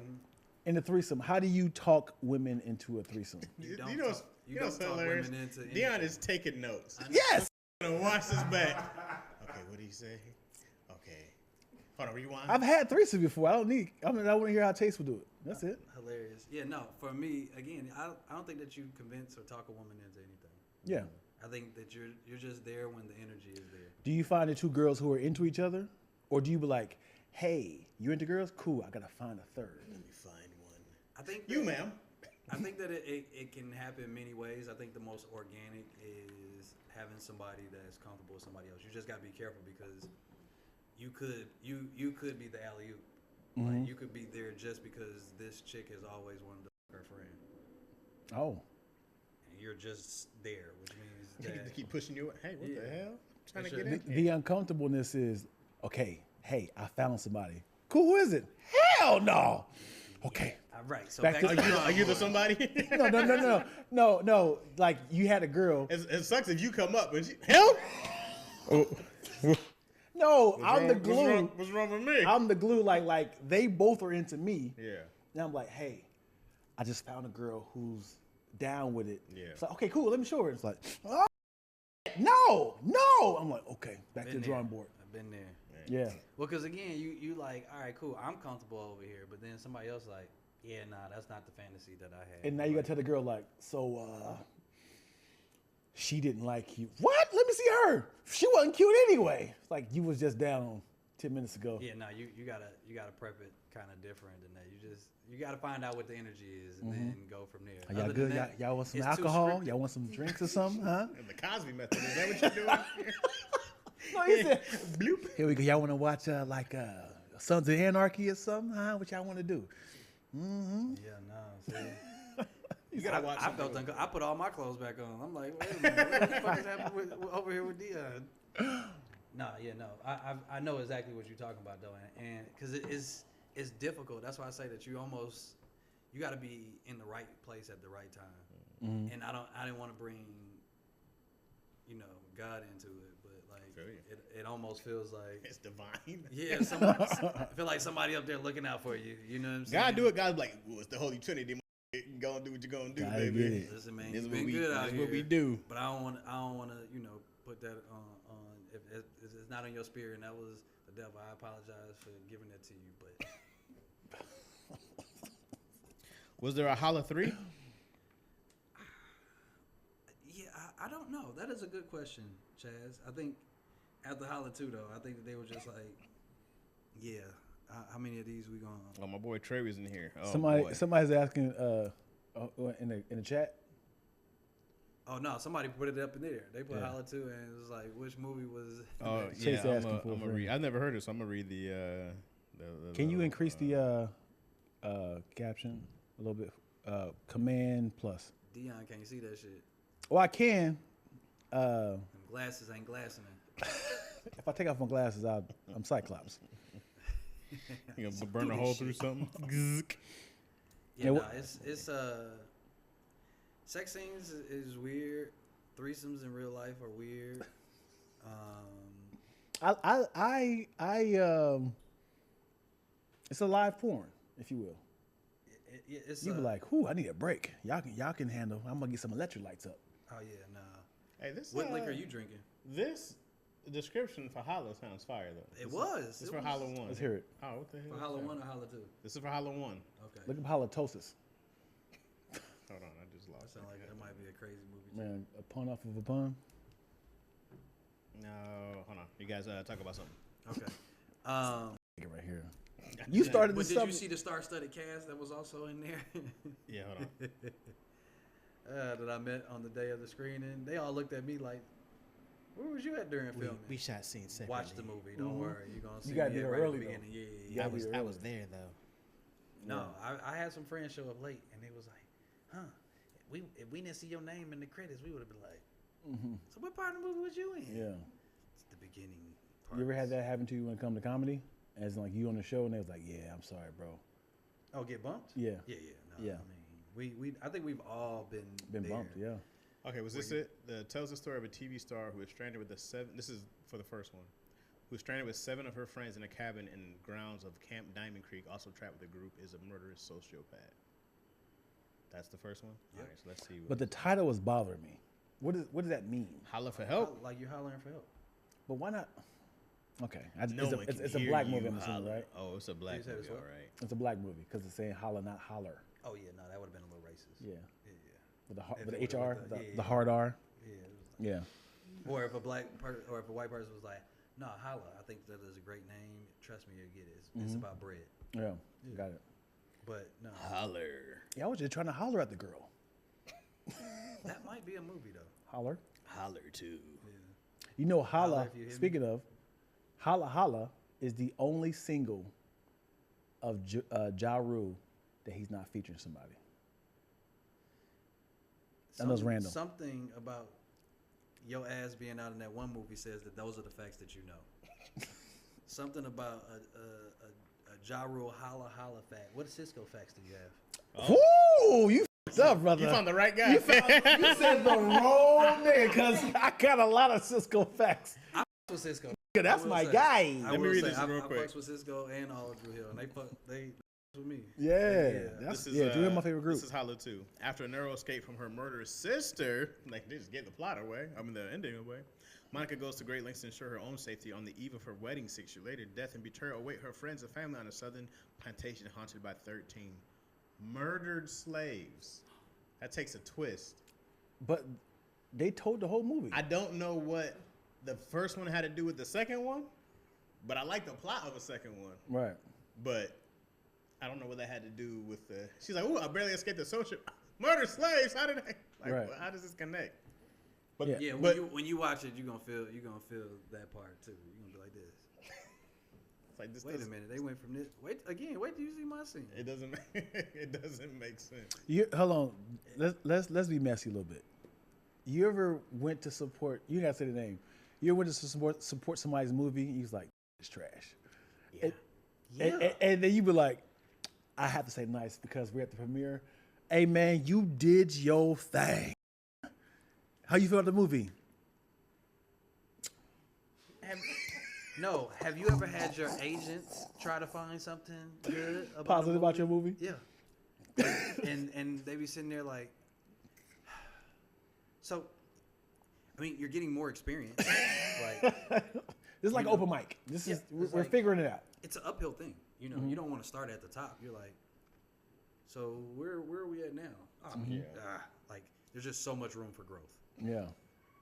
in a threesome, how do you talk women into a threesome? You know what's hilarious? Dion is taking notes. Yes. I'm gonna watch this back. Okay, what did he say? Okay. Hold on, rewind. I've had threesomes before. I want to hear how Chase would do it. That's it. Hilarious. Yeah, no, for me, again, I don't think that you convince or talk a woman into anything. Yeah. I think that you're just there when the energy is there. Do you find the two girls who are into each other? Or do you be like, hey, you into girls? Cool, I gotta find a third. Let me find one. I think You, ma'am. I think that it can happen many ways. I think the most organic is having somebody that's comfortable with somebody else. You just gotta be careful because you could be the alley-oop. Like, you could be there just because this chick has always wanted to fuck her friend. Oh. And you're just there, which means They that keep pushing you. Hey, what the hell? I'm trying to get in. The uncomfortableness is, okay, hey, I found somebody. Cool, who is it? Hell no. Okay. right. So Back to- Are you the somebody? No. Like, you had a girl. It sucks if you come up and she, hell? No, I'm the glue. What's wrong with me? I'm the glue. Like they both are into me. Yeah. And I'm like, hey, I just found a girl who's down with it. Yeah. It's like, okay, cool. Let me show her. It's like, oh, no. I'm like, okay, back to the drawing board. I've been there. Yeah. Well, because again, you like, all right, cool. I'm comfortable over here, but then somebody else like, yeah, nah, that's not the fantasy that I had. And now you gotta tell the girl like, so she didn't like you. What? Let me see her. She wasn't cute anyway. It's like you was just down 10 minutes ago. Yeah, no, you gotta prep it kind of different than that. You gotta find out what the energy is and then go from there. Y'all Other good? than that, Y'all want some it's too alcohol? scripted. Y'all want some drinks or something? Huh? The Cosby method. Is that what you're doing? No, he said, Bloop. here we go. Y'all want to watch Sons of Anarchy or something? Huh? What y'all want to do? Yeah, no. See, You gotta watch. I felt I put all my clothes back on. I'm like, wait a minute, what the fuck is happening over here with Dion? No. I know exactly what you're talking about though, and because it's difficult. That's why I say that you got to be in the right place at the right time. And I didn't want to bring God into it, but like Feel you. it almost feels like It's divine. yeah, somebody, I feel like somebody up there looking out for you. You know what I'm saying? God do it. God's like, well, it's the Holy Trinity. Go and do what you're gonna do, Gotta baby. get it. Listen, man, This you've is been good out this here. what we do. But I don't want to, put that on if it's not on your spirit, and that was the devil. I apologize for giving that to you, but Was there a Holla 3? yeah, I don't know. That is a good question, Chaz. I think after Holla 2, though, I think that they were just like, yeah, how many of these we gonna? Oh, my boy Trey was in here. Oh, boy. Somebody's asking in the chat. Oh no, somebody put it up in there. They put Yeah. Holla 2, and it was like, which movie was? Oh, Chase yeah. asking for a I'm gonna friend. read. I've never heard it, so I'm gonna read the Can you increase the caption a little bit? Command plus. Dion, can you see that shit? Well, I can. Them glasses ain't glassing it. If I take off my glasses, I'm Cyclops. You gonna burn a hole through something? Yeah, Yeah, no, it's sex scenes is weird. Threesomes in real life are weird. It's a live porn, if you will. It's You be like, "Whoo, I need a break. Y'all can handle. I'm gonna get some electrolytes up." oh yeah, nah. Hey, this What liquor are you drinking? This description for Holla sounds fire though. It was. This It for was. Holla 1. Let's hear it. Oh, what the hell? For is Holla that? 1 or Holla 2? This is for Holla 1. Okay. Look at halitosis. Hold on, I just That lost sound it. like that might be a crazy movie. Man, a pun off of a pun. No, hold on. You guys talk about something. Okay. Take it right here. You started But this did subject. you see the star-studded cast that was also in there? Yeah, hold on. That I met on the day of the screening. They all looked at me like, "Where was you at during filming?" we shot scenes separately. Watch the movie. Don't worry. You're gonna see gotta me be there right at early, the though. beginning. Yeah, You yeah. gotta be I early. was there though. No, I had some friends show up late, and they was like, "Huh? If we didn't see your name in the credits, we would have been like, so what part of the movie was you in?" Yeah. It's the beginning. You ever had that happen to you when it come to comedy? As in, like you on the show and they was like, "Yeah, I'm sorry, bro." Oh, get bumped? Yeah. Yeah. No, Yeah. I mean, I think we've all been there. Bumped. Yeah. Okay, was this it? Tells the story of a TV star who is stranded with this is for the first one. Who's stranded with 7 of her friends in a cabin in grounds of Camp Diamond Creek, also trapped with a group, is a murderous sociopath. That's the first one? Yep. All right, so let's see. But the title was bothering me. What does that mean? Holla for help. Like you're hollering for help. But why not? Okay, No one can it's a hear black you movie, I'm assuming, holler. right? Oh, it's a black You said movie, it's all what? right. It's a black movie because it's saying holla, not holler. Oh yeah, no, that would have been a little racist. Yeah, Yeah. with the If with it the would've HR, been the hard R. Yeah. It was like, Yeah. or if a white person was like, "No, holla, I think that is a great name. Trust me, you'll get it. It's about bread." Yeah, got it. But no, Holler. Yeah, I was just trying to holler at the girl. that might be a movie though. Holler. Holler too. You know, Holla holla. if you hear me. Speaking of, holla holla is the only single of Ja Rule that he's not featuring somebody. I know it's random. Something about your ass being out in that one movie says that those are the facts that you know. Something about a Ja Rule holla holla fact. What Cisco facts do you have? Woo! You f***ed up, brother. You found the right guy. You said the wrong nigga because I got a lot of Cisco facts. I fucks with Cisco. That's I will my say. guy. I Let me will read say, this I real quick. fucks with Cisco and all of Drew Hill, and they fucks with me. Yeah, This that's is, Drew Hill my favorite group. This is Holla 2. After a narrow escape from her murderous sister, like they just gave the plot away. I mean the ending away. Monica goes to great lengths to ensure her own safety on the eve of her wedding 6 years later. Death and betrayal await her friends and family on a southern plantation haunted by 13 murdered slaves. That takes a twist. But they told the whole movie. I don't know what the first one had to do with the second one, but I like the plot of a second one. Right. But I don't know what that had to do with the. She's like, "Ooh, I barely escaped the social murder slaves. How did I? Like, Right. how does this connect?" But Yeah. Yeah, but when you watch it, you're gonna feel that part too. You're gonna be like this. it's like this. Wait a minute, they went from this. Wait till you see my scene. It doesn't. It doesn't make sense. Hold on. Let's be messy a little bit. You ever went to support? You gotta say the name. You ever went to support somebody's movie? And you was like, "It's trash." Yeah. And then you be like, "I have to say nice because we're at the premiere." Hey man, you did your thing. How you feel about the movie? Have you ever had your agents try to find something good about Positive a about your movie? Yeah. and they be sitting there like, so, I mean, you're getting more experience. Like, This is like know, open mic. This is it's we're like- figuring it out. it's an uphill thing. You know, you don't want to start at the top. You're like, so where are we at now? Like, there's just so much room for growth. Yeah.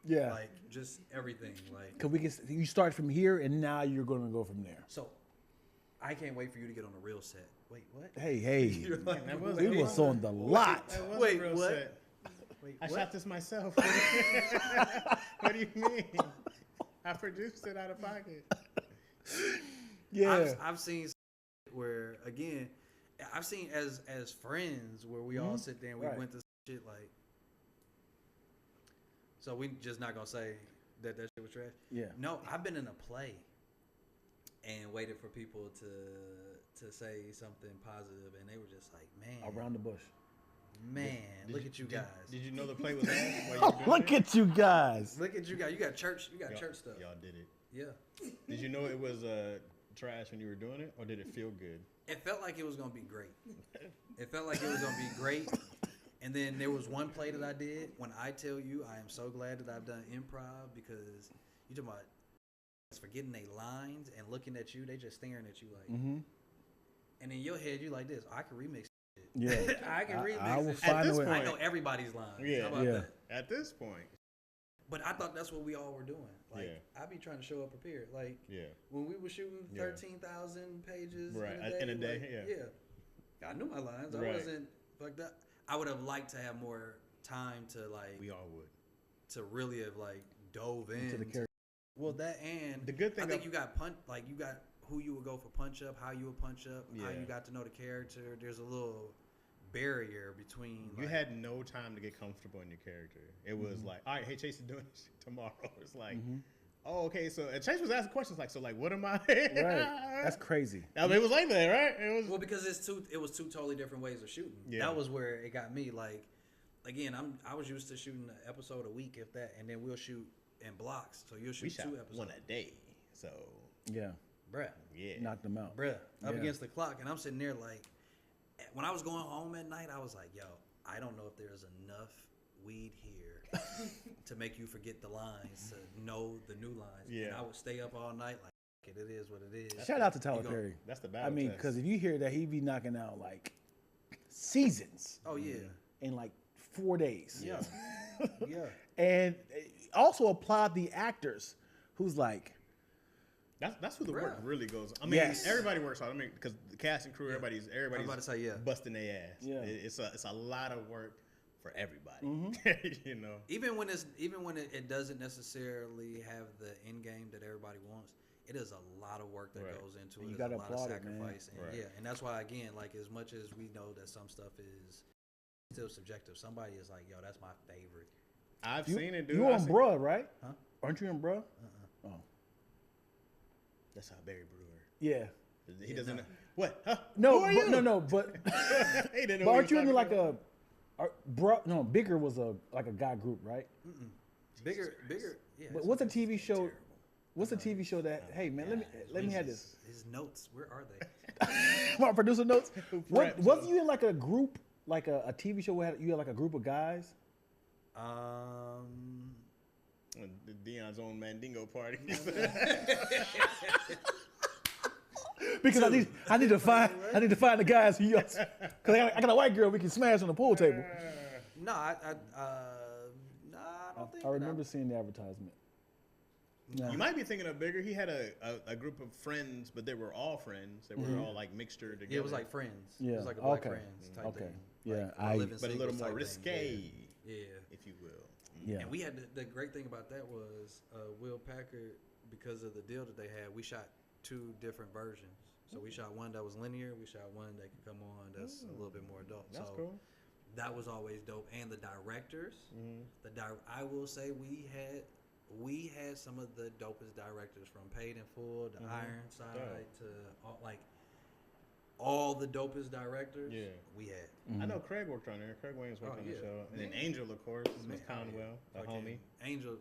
Yeah. Like, just everything. Like, Cause you start from here and now you're gonna go from there. so I can't wait for you to get on a real set. Wait, what? Hey, You're like, That we was on the lot. That was Wait, a real what? set. Wait, I what? shot this myself. What do you mean? I produced it out of pocket. Yeah. I've seen where, again, I've seen as friends where we all sit there and we Right. went to shit like. So we just not gonna say that shit was trash. Yeah. No, I've been in a play and waited for people to say something positive, and they were just like, man, Around the bush. look at you guys. Did you know the play was on? while you were doing Look it? at you guys. Look at you guys. You got church. You got Y'all- church stuff. Y'all did it. Yeah. Did you know it was trash when you were doing it, or did it feel good? It felt like it was gonna be great. It felt like it was gonna be great. And then there was one play that I did. When I tell you, I am so glad that I've done improv because you talking about forgetting they lines and looking at you, they just staring at you like. Mm-hmm. And in your head, you like this. I can remix shit. Yeah. I can remix I will this shit. At find this a way. point- I know everybody's lines. Yeah. How about Yeah. that? At this point, But I thought that's what we all were doing. Like, Yeah. I be trying to show up prepared. Like, yeah. when we were shooting Yeah. 13,000 pages Right, in a day, in a day, like, I knew my lines. I Right. wasn't fucked up. I would have liked to have more time to like We all would. to really have like dove Into the in. character. Well, that and The good thing I think of- you got you got who you would go for punch up, how you would punch up, how Yeah. you got to know the character. There's a little barrier between. You like, had no time to get comfortable in your character. It was like, all right, hey, Chase is doing this shit tomorrow. It's like, oh, okay. So and Chase was asking questions like, so like, what am I? Right. That's crazy. I mean, it was like that, right? It was. Well, because it was two totally different ways of shooting. Yeah. That was where it got me. Like, again, I was used to shooting an episode a week, if that, and then we'll shoot in blocks. So you'll we shoot shot 2 episodes. one a day. So Yeah. Bruh, yeah. Knocked them out. up Yeah. against the clock, and I'm sitting there like, when I was going home at night, I was like, yo, I don't know if there's enough weed here to make you forget the lines, to know the new lines. Yeah. And I would stay up all night like, it is what it is. Shout out to Tyler You go- Perry. That's the I battle mean, test. because if you hear that, he be knocking out like seasons Oh yeah, in like 4 days. yeah, yeah. And also applaud the actors who's like, That's who the work Bruh. really goes. I mean, Yes. everybody works hard. I mean, because the cast and crew, everybody's I'm about to say, yeah. busting their ass. Yeah. It's a lot of work for everybody. You know. Even when it doesn't necessarily have the end game that everybody wants, it is a lot of work that Right. goes into And it. you There's gotta a lot of applaud it, man. sacrifice, and Right. yeah, and that's why again, like as much as we know that some stuff is still subjective, somebody is like, yo, that's my favorite. I've you, seen it, dude. you I've on seen- Bruh, right? Huh? Aren't you in Bruh? Oh, That's how Barry Brewer. yeah. He doesn't know. What? Huh? No, Who are but, you? no, but He didn't know but what aren't he you was in like talking Bruh? No, Bigger was a guy group, right? Bigger, yeah. But it's what's a okay. TV show? Terrible. What's a TV show that? Hey man, let me have this. His notes, where are they? My producer notes. What Prepped, wasn't you in like a group, like a TV show where you had like a group of guys? about? Dion's own Mandingo party. Because I need to find the guys who because I got a white girl we can smash on the pool table. No, I don't think. I remember seeing the advertisement. No. You might be thinking of Bigger. He had a group of friends, but they were all friends. They were all like mixture together. Yeah, it was like Friends. Yeah, It was like a Black okay. Friends type Okay. thing. Yeah, Like, I- Living but a little Singles more type risque, thing. Yeah. if you will. Yeah. And we had the great thing about that was Will Packard, because of the deal that they had, we shot 2 different versions. So we shot one that was linear, we shot one that could come on that's a little bit more adult. That's so cool. that was always dope. And the directors, I will say we had some of the dopest directors, from Paid in Full to Ironside to all the dopest directors. Yeah. We had. I know Craig worked on there. Craig Williams worked Oh, on the yeah. show. And then Angel, of course, was Conwell, the Fucking homie. Angel,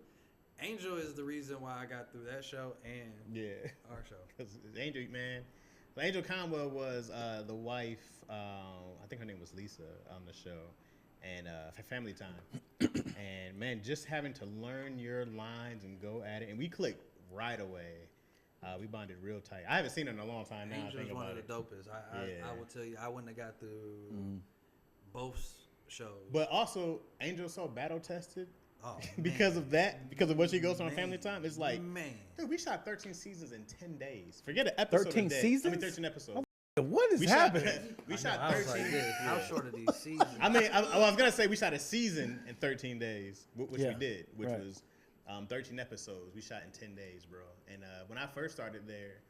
Angel is the reason why I got through that show and our show. Because Angel, man, Angel Conwell was the wife. I think her name was Lisa on the show, and Family Time. And man, just having to learn your lines and go at it, and we clicked right away. We bonded real tight. I haven't seen her in a long time now. Angel is one of the dopest. I will tell you, I wouldn't have got through both shows. But also, Angel's so battle tested. Oh, because of that, because of what she goes on Family Time, it's like, man, dude, we shot 13 seasons in 10 days. Forget an episode 13 a day. seasons? I mean, 13 episodes. What is happening? We shot I was 13. like this. How short are these seasons? I mean, I was gonna say we shot a season in 13 days, which we did, which right. was 13 episodes. We shot in 10 days, bro. And when I first started there,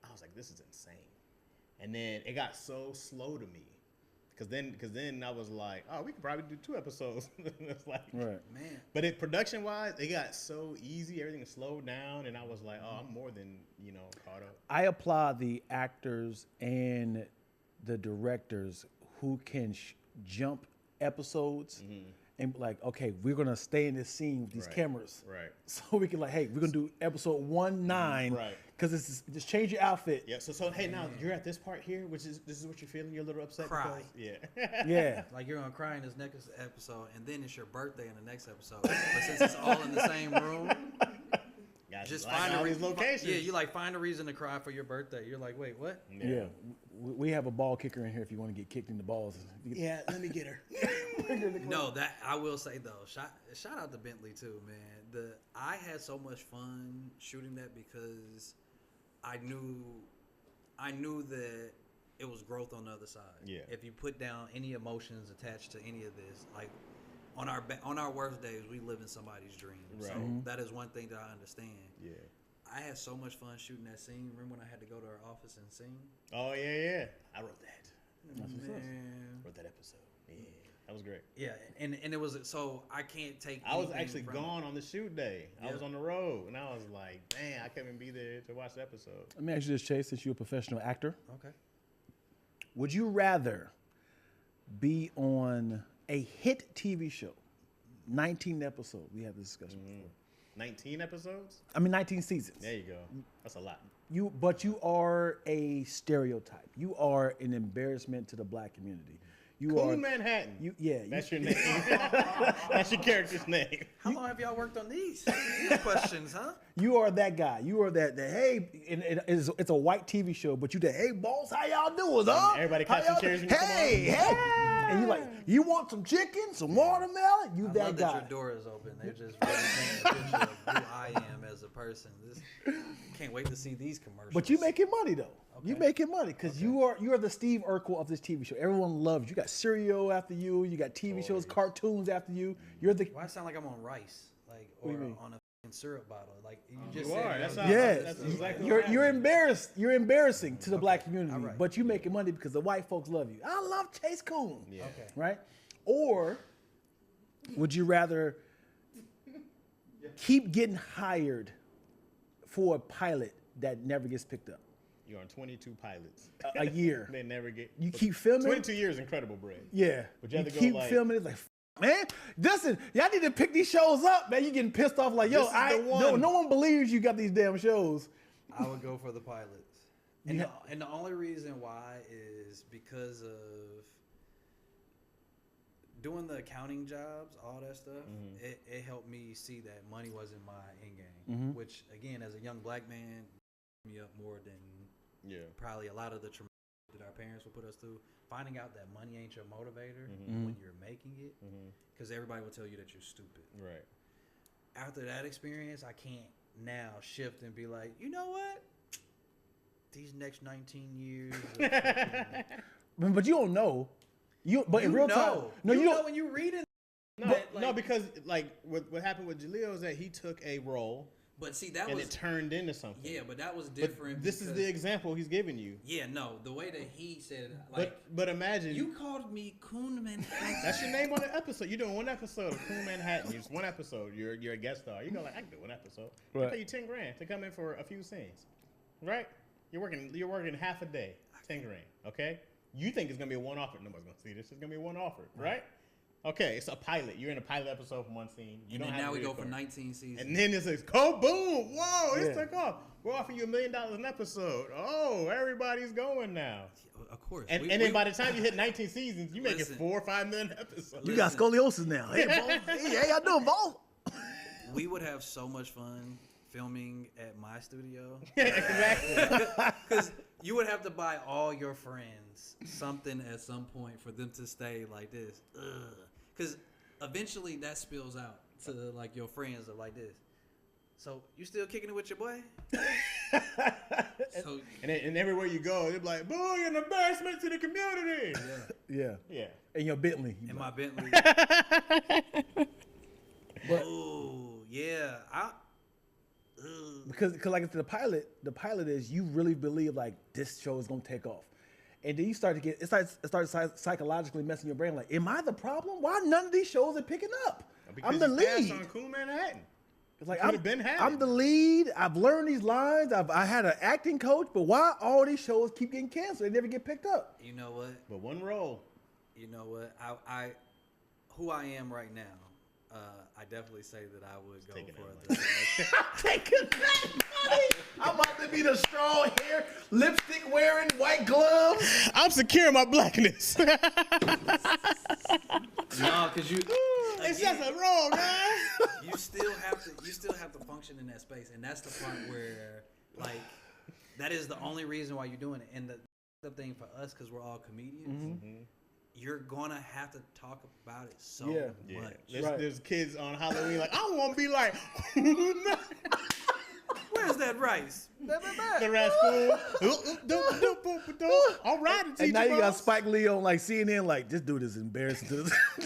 I was like, this is insane. And then it got so slow to me. Cause then I was like, oh, we could probably do 2 episodes. It's like, Right. Man, but production wise, it got so easy. Everything slowed down, and I was like, oh, I'm more than caught up. I applaud the actors and the directors who can jump episodes and be like, okay, we're gonna stay in this scene with these cameras, Right. so we can like, hey, we're gonna do episode 1-9, Right. Because it's just change your outfit. Yeah. So hey, now you're at this part here, which is this is what you're feeling. You're a little upset. Cry. Because, Yeah. like you're gonna cry in this next episode, and then it's your birthday in the next episode. But since it's all in the same room, just find all a these locations. Yeah, you like find a reason to cry for your birthday. You're like, wait, what? Yeah. We have a ball kicker in here if you want to get kicked in the balls. Yeah. Let me get her. No, that I will say though, shout out to Bentley too, man. I had so much fun shooting that because I knew that it was growth on the other side. Yeah. If you put down any emotions attached to any of this, like on our worst days, we live in somebody's dream. Right. So that is one thing that I understand. Yeah. I had so much fun shooting that scene. Remember when I had to go to our office and sing? Oh yeah. I wrote that. Man. Wrote that episode. Yeah. That was great. Yeah, and it was so I can't take. I was anything actually from gone on the shoot day. I Yeah. was on the road, and I was like, "Dang, I couldn't be there to watch the episode." Let me ask you this, Chase, since you're a professional actor. Okay. Would you rather be on a hit TV show, 19 episodes? We had this discussion before. 19 episodes? 19 seasons. There you go. That's a lot. But you are a stereotype. You are an embarrassment to the black community. You are Coon Manhattan. That's your name. That's your character's name. How long have y'all worked on these questions, huh? You are that guy. You are that hey, and it's a white TV show, but you the hey boss, how y'all doing, huh? Everybody How catching y'all chairs do- when you come Hey, on. hey. And you like, you want some chicken, some watermelon? You I that love guy. that your door is open. They're just really painting a picture of who I am as a person. Can't wait to see these commercials. But you making money though. You making money because you are the Steve Urkel of this TV show. Everyone loves you. You got cereal after you. You got TV shows, cartoons after you. You're the Why I sound like I'm on rice, like What or do you mean? on a f***ing syrup bottle? Like you just You said. are. it That's was- how- yes. That's exactly You're what happened. embarrassed. You're embarrassing to the black community, All right. but you making money because the white folks love you. I love Chase Coon. Yeah. Okay. Right? Or would you rather keep getting hired for a pilot that never gets picked up You're on 22 pilots. a year? They never get. You keep filming. 22 years, incredible, bread. Yeah. But you have to go keep like- filming. It's like, man, listen, y'all need to pick these shows up, man. You getting pissed off like, yo, This is the one. no one believes you got these damn shows. I would go for the pilots. And, the only reason why is because of doing the accounting jobs, all that stuff. It helped me see that money wasn't my end game. Which, again, as a young black man, me up more than probably a lot of the trauma that our parents will put us through. Finding out that money ain't your motivator when you're making it, because everybody will tell you that you're stupid. Right. After that experience, I can't now shift and be like, you know what? These next 19 years. But you don't know. But in real time, no, you know don't. when you read it. No, because like what happened with Jaleel is that he took a role But see, that and was it turned into something. yeah, but that was But different. this is because- the example he's giving you. Yeah, no, the way that he said it, like But imagine you called me Coon Manhattan. that's your name on the episode. You're doing one episode of Cool Manhattan. It's one episode. You're a guest star. You go like I can do one episode. Right. I pay you $10,000 to come in for a few scenes, right? You're working half a day, $10,000. Okay. You think it's gonna be a one offer? Nobody's gonna see this. It's gonna be a one offer, right? Okay, it's a pilot. You're in a pilot episode from one scene. You And don't then have now to we go record. for 19 seasons. And then it's like, oh, boom, whoa, Yeah. it took off. We're offering you $1 million an episode. Oh, everybody's going now. Of course. And then by the time you hit 19 seasons, you make it Listen. 4 or 5 million episodes. You got scoliosis now. Hey, boss. Hey, how y'all doing, boss? we would have so much fun filming at my studio. Exactly. Because you would have to buy all your friends something at some point for them to stay like this. Because eventually that spills out to like your friends are like this. So you still kicking it with your boy? So And everywhere you go, they're like, boo, you're an embarrassment to the community. Yeah. Yeah. And your Bentley. in my Bentley. But- Oh yeah, Because like it's the pilot is you really believe like this show is gonna take off, and then you start to get it starts psychologically messing your brain. Like, am I the problem? Why none of these shows are picking up? Because I'm the you passed lead. on Cool Manhattan. It's like could've been having I'm it. the lead. I've learned these lines. I had an acting coach, but why all these shows keep getting canceled? They never get picked up. you know what? But one role. You know what? I who I am right now. I definitely say that I would go taking for that the. Taking that money. I'm about to be the strong hair, lipstick wearing, white gloves. I'm secure in my blackness. No, because you. It's again, just a role, guys. you still have to function in that space, and that's the part where like that is the only reason why you're doing it. And the thing for us, because we're all comedians, you're gonna have to talk about it so Yeah. much. There's kids on Halloween like, I want to be like Where's that rice? the rascal. All right, teacher. And now you got boss. Spike Lee on like CNN, like this dude is embarrassing to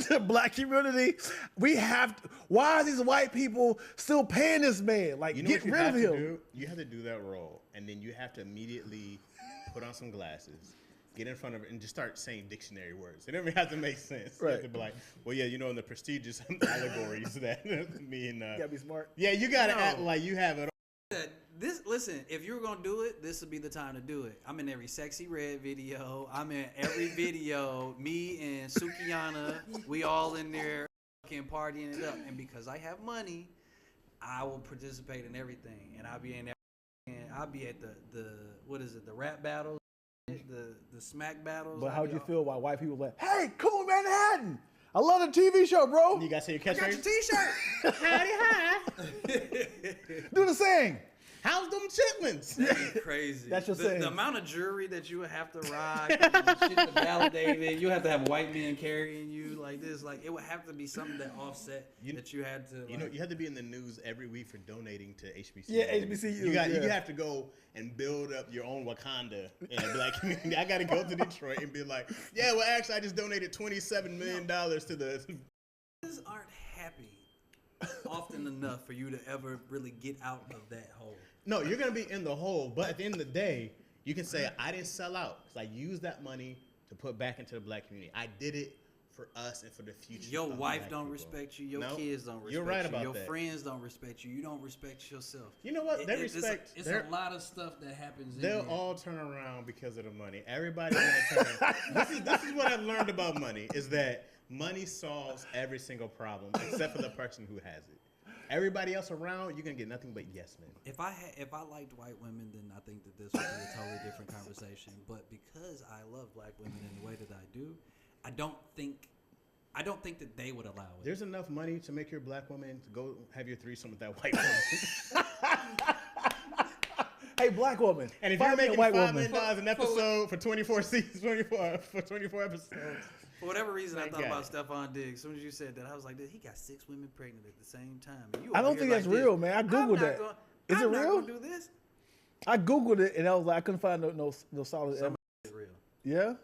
the black community. We have to, why are these white people still paying this man? Like, You know get what you rid have of to him. do? You have to do that role, and then you have to immediately put on some glasses, get in front of it, and just start saying dictionary words. It doesn't have to make sense. You have Right. to be like, well, yeah, you know, in the prestigious allegories that me and You gotta be smart. yeah, you gotta No. act like you have it. Listen, if you were gonna do it, this would be the time to do it. I'm in every Sexy Red video. I'm in every video. Me and Sukiyana, we all in there fucking partying it up. And because I have money, I will participate in everything. And I'll be in there. And I'll be at the what is it? The rap battles, the smack battles. But I'll how'd be you all- feel while white people like, hey, Cool Manhattan? I love the TV show, bro. You gotta say your I got your catchphrase. T-shirt. Howdy, hi. Do the same. How's them chitlins? Crazy. That's your the, saying. the amount of jewelry that you would have to rock, and shit to validate it. You have to have white men carrying you like this. Like it would have to be something that offset that you had to. You know, you have to be in the news every week for donating to HBCU. Yeah, HBCU, You yeah. have to go and build up your own Wakanda in a black community. I got to go to Detroit and be like, yeah, well, actually, I just donated $27 million to the. Niggas aren't happy often enough for you to ever really get out of that hole. No, you're gonna be in the hole, but at the end of the day, you can say I didn't sell out because I used that money to put back into the black community. I did it for us and for the future. Your of wife black don't people. respect you. Your No, kids don't respect you're right you. about Your that. friends don't respect you. You don't respect yourself. You know what? They It's a- respect. It's they're- a lot of stuff that happens. They'll in there. all turn around because of the money. Everybody's gonna turn. This is what I've learned about money is that money solves every single problem except for the person who has it. Everybody else around, you're gonna get nothing but yes men. If I liked white women, then I think that this would be a totally different conversation. But because I love black women in the way that I do, I don't think that they would allow it. There's enough money to make your black woman to go have your threesome with that white woman. Hey, black woman. And if find you're me a making white $5 woman. million an episode for 24 seasons, 24 episodes. For whatever reason, I Thank thought God. about Stephon Diggs. As soon as you said that, I was like, "Dude, he got 6 women pregnant at the same time." And you I over don't here think that's like this. real, man. I I'm Googled not that. gonna- Is it I'm not real? gonna do this. I Googled it and I was like, I couldn't find no solid Some evidence. is real. Yeah? To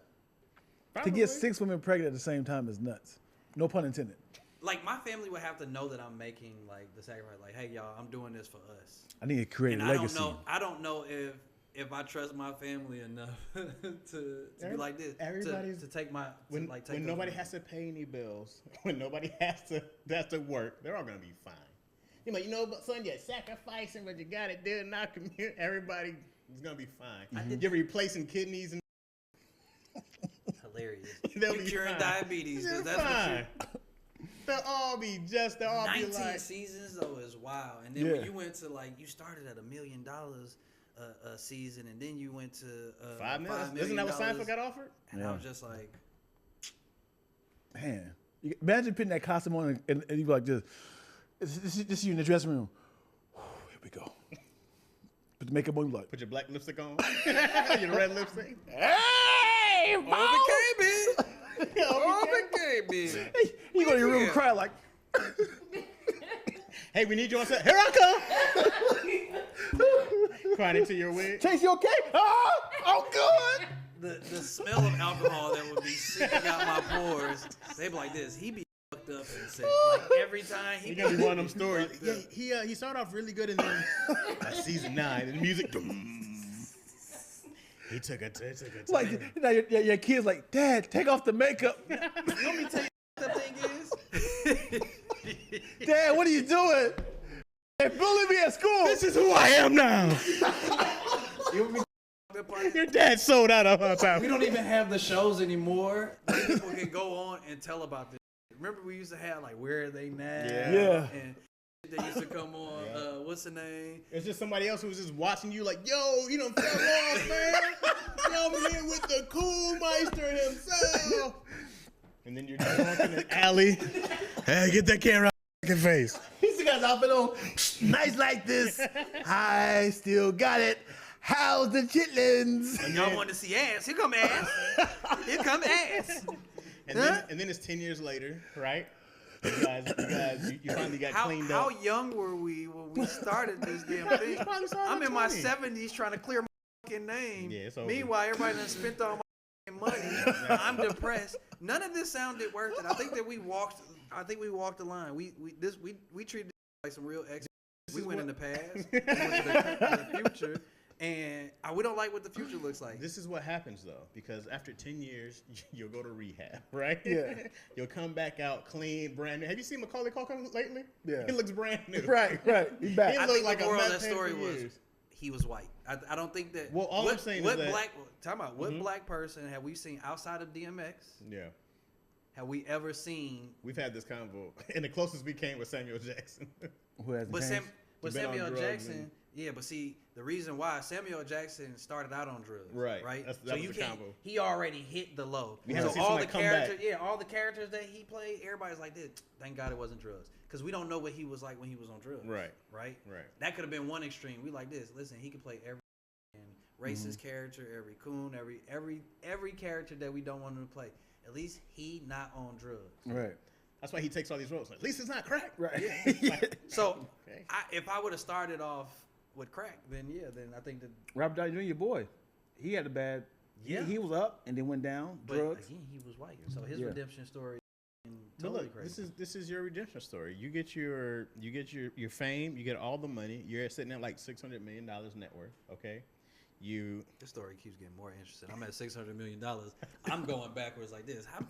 Probably. get 6 women pregnant at the same time is nuts. No pun intended. Like my family would have to know that I'm making like the sacrifice. Like, hey, y'all, I'm doing this for us. I need to create And a I legacy. don't know if I trust my family enough to be like this. Everybody's- to take my When take nobody has to pay any bills, when nobody has to work, they're all gonna be fine. You're like, but son, you're sacrificing, but you gotta do it in our community. Everybody is gonna be fine. You're replacing kidneys and hilarious. they'll You're be curing fine. diabetes. 'cause They're that's what fine. you. they'll all be 19 like. seasons though is wild. And then when you went to like, you started at $1 million a season, and then you went to $5 million. $5 Isn't that what million. Seinfeld got offered? And I was just like, Man, imagine putting that costume on and you be like this you in the dressing room. Here we go. Put the makeup on, you like. Put your black lipstick on. Your red lipstick. Hey, OBK, OBK, you go to your room and cry like. Hey, we need you on set. Here I come. Crying into your wig. Chase, you okay? Oh, good. the smell of alcohol that would be seeping out my pores. They be like this. He be fucked up and said like every time he gonna be one of them stories. Yeah, he started off really good, and then by season 9, and the music. He took a time. Like now your kid's like, Dad, take off the makeup. You want me to tell you what the thing is? Dad, what are you doing? They bullied me at school. This is who I am now. Your dad sold out of our time. We don't even have the shows anymore. People can go on and tell about this. Remember we used to have like Where Are They Now? Yeah. And they used to come on, what's the name? It's just somebody else who was just watching you like, yo, you done fell off, man. Yo, here with the cool meister himself. And then you're drunk in an alley. Hey, get that camera out of your face. He still got his outfit on. Nice like this. I still got it. How's the chitlins? And y'all want to see ass. Here come ass. Here come ass. And then it's 10 years later, right? You finally got cleaned how up. How young were we when we started this damn thing? I'm in my 70s trying to clear my fucking name. Yeah, it's over. Meanwhile, everybody done spent all my money. I'm depressed. None of this sounded worth it. I think we walked the line. We treated it like some real experts. We went in the past. We went to the future. And we don't like what the future looks like. This is what happens, though, because after 10 years, you'll go to rehab, right? Yeah. You'll come back out clean, brand new. Have you seen Macaulay Culkin lately? Yeah. He looks brand new. Right. He's back. He I looked think like the a moral of meth that head story for was years. he was white. I don't think that. Well, all I'm saying is that. What black person have we seen outside of DMX? Yeah. Have we ever seen? We've had this convo, and the closest we came was Samuel Jackson. Who hasn't But changed? Samuel drugs Jackson, and- yeah, but see, the reason why Samuel Jackson started out on drugs, Right. Right. That so was you the can't. combo. He already hit the low. We haven't So seen all the somebody come back. characters, all the characters that he played, everybody's like this. Thank God it wasn't drugs, because we don't know what he was like when he was on drugs. Right. Right. Right. That could have been one extreme. We like this. Listen, he could play every racist character, every coon, every character that we don't want him to play. At least he not on drugs. Right. That's why he takes all these roles. Like, at least it's not crack. Right. So Okay. if I would have started off with crack, then I think that. Robert Downey Jr., your boy, he had a bad. Yeah. He was up and then went down. But Drugs. again, he was white, so his Yeah. redemption story is But totally look, crazy. this is your redemption story. You get your fame, you get all the money. You're sitting at like $600 million net worth. Okay. This story keeps getting more interesting. I'm at $600 million. I'm going backwards like this. How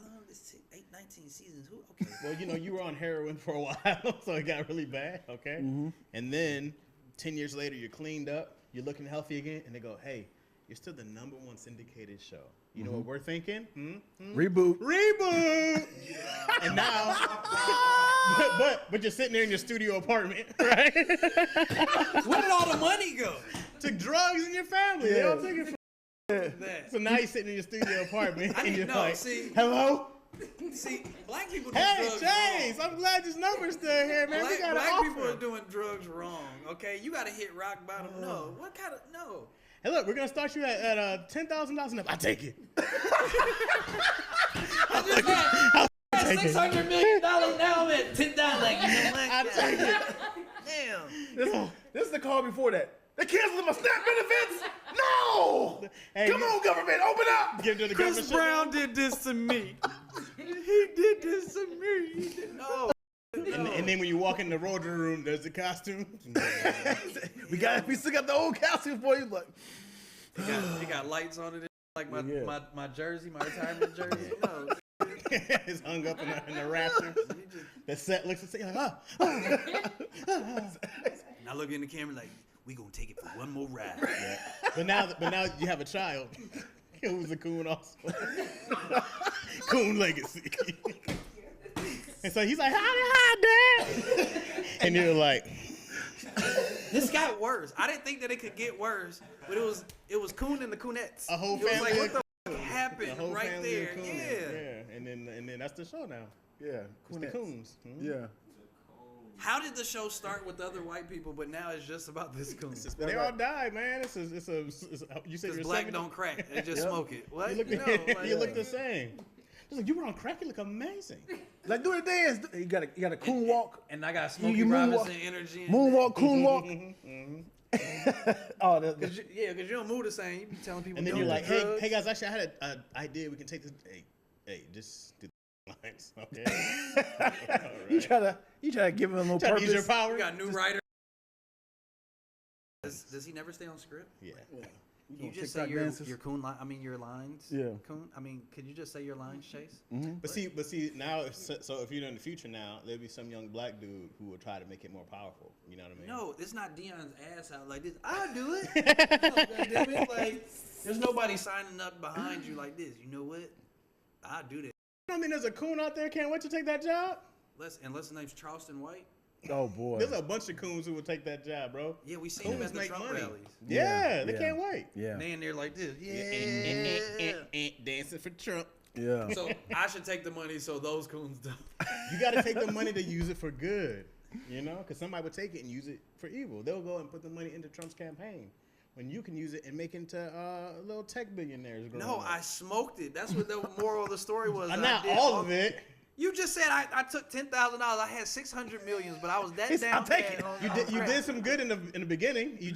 long is 19 seasons? Who? Okay. Well, you were on heroin for a while, so it got really bad, okay? Mm-hmm. And then 10 years later, you're cleaned up, you're looking healthy again, and they go, hey, you're still the #1 syndicated show. You know what we're thinking? Reboot. Reboot! And now, but you're sitting there in your studio apartment, right? Where did all the money go? Took drugs in your family. They Yeah. all took it from That. So now you're sitting in your studio apartment, I and need you're to know, like, see- hello? See, black people do Hey, drugs Chase, wrong. I'm glad this number's still here, man. We got an Black offer. people are doing drugs wrong. Okay, you got to hit rock bottom. No, what kind of no? Hey, look, we're going to start you at $10,000 enough. I take it. I just got $600 million now. I'm at $10. Like, you know what? I take it. Damn. This is the call before that. They canceled my SNAP benefits. No. Hey, Come on, government, open up. Give it to the Chris government. Brown did this to me. He did this to me. He did, no. And then when you walk in the Roger room, there's the costume. We still got the old costume for you. Like, He got lights on it, like Yeah. my jersey, my retirement jersey. No, It's hung up in the rafters. The set looks the same. Like, and I look in the camera like, we gonna take it for one more ride. Yeah. But now you have a child who's a coon also. Coon legacy. And so he's like, hi, Dad. And you're like, This got worse. I didn't think that it could get worse, but it was Coon and the Coonettes. a whole It was family. like, what the fuck happened a whole right family there? of Coons. Yeah. And then that's the show now. Yeah, It's the Coons. Mhm. Yeah. How did the show start with other white people, but now it's just about this Coon? They all died, man. It's a you said Because you're black 70? don't crack. They just smoke it. What? You look, Like, you look the same. Just like, you were on crack. You look amazing. Like do the dance. You got a coon walk. and I got Smokey You moonwalk- Robinson energy. Moonwalk, coon walk. Oh, Because you don't move the same. You be telling people. And then don't you're do like, drugs. hey guys, actually, I had an idea. We can take this. Hey, just do the lines, okay? All you right. try to give him a little Try to use your purpose. power. You got new writer. Does he never stay on script? Yeah. You just TikTok say your dances. coon line. I mean your lines. Yeah. Coon. I mean, could you just say your lines, Chase? But see, now, so if you're in the future now, there'll be some young black dude who will try to make it more powerful. You know what I mean? No, it's not Dion's ass out like this. I'll do it. Goddammit, like, there's nobody signing up behind you like this. You know what? I'll do that. I mean, there's a coon out there can't wait to take that job. Unless his name's Charleston White. Oh boy. There's a bunch of coons who will take that job, bro. Yeah, we seen him Coons at the make Trump money. rallies. Yeah, they Yeah. can't wait. Yeah. And they in there like this. Yeah. Dancing for Trump. Yeah. So I should take the money so those coons don't. You got to take the money to use it for good, you know, because somebody would take it and use it for evil. They'll go and put the money into Trump's campaign when you can use it and make into little tech billionaires. growing No, up. I smoked it. That's what the moral of the story was. Not I did all of it. You just said I took $10,000. I had 600 millions, but I was that It's- down I'll take bad it. on- You on did crack. some good in the beginning. You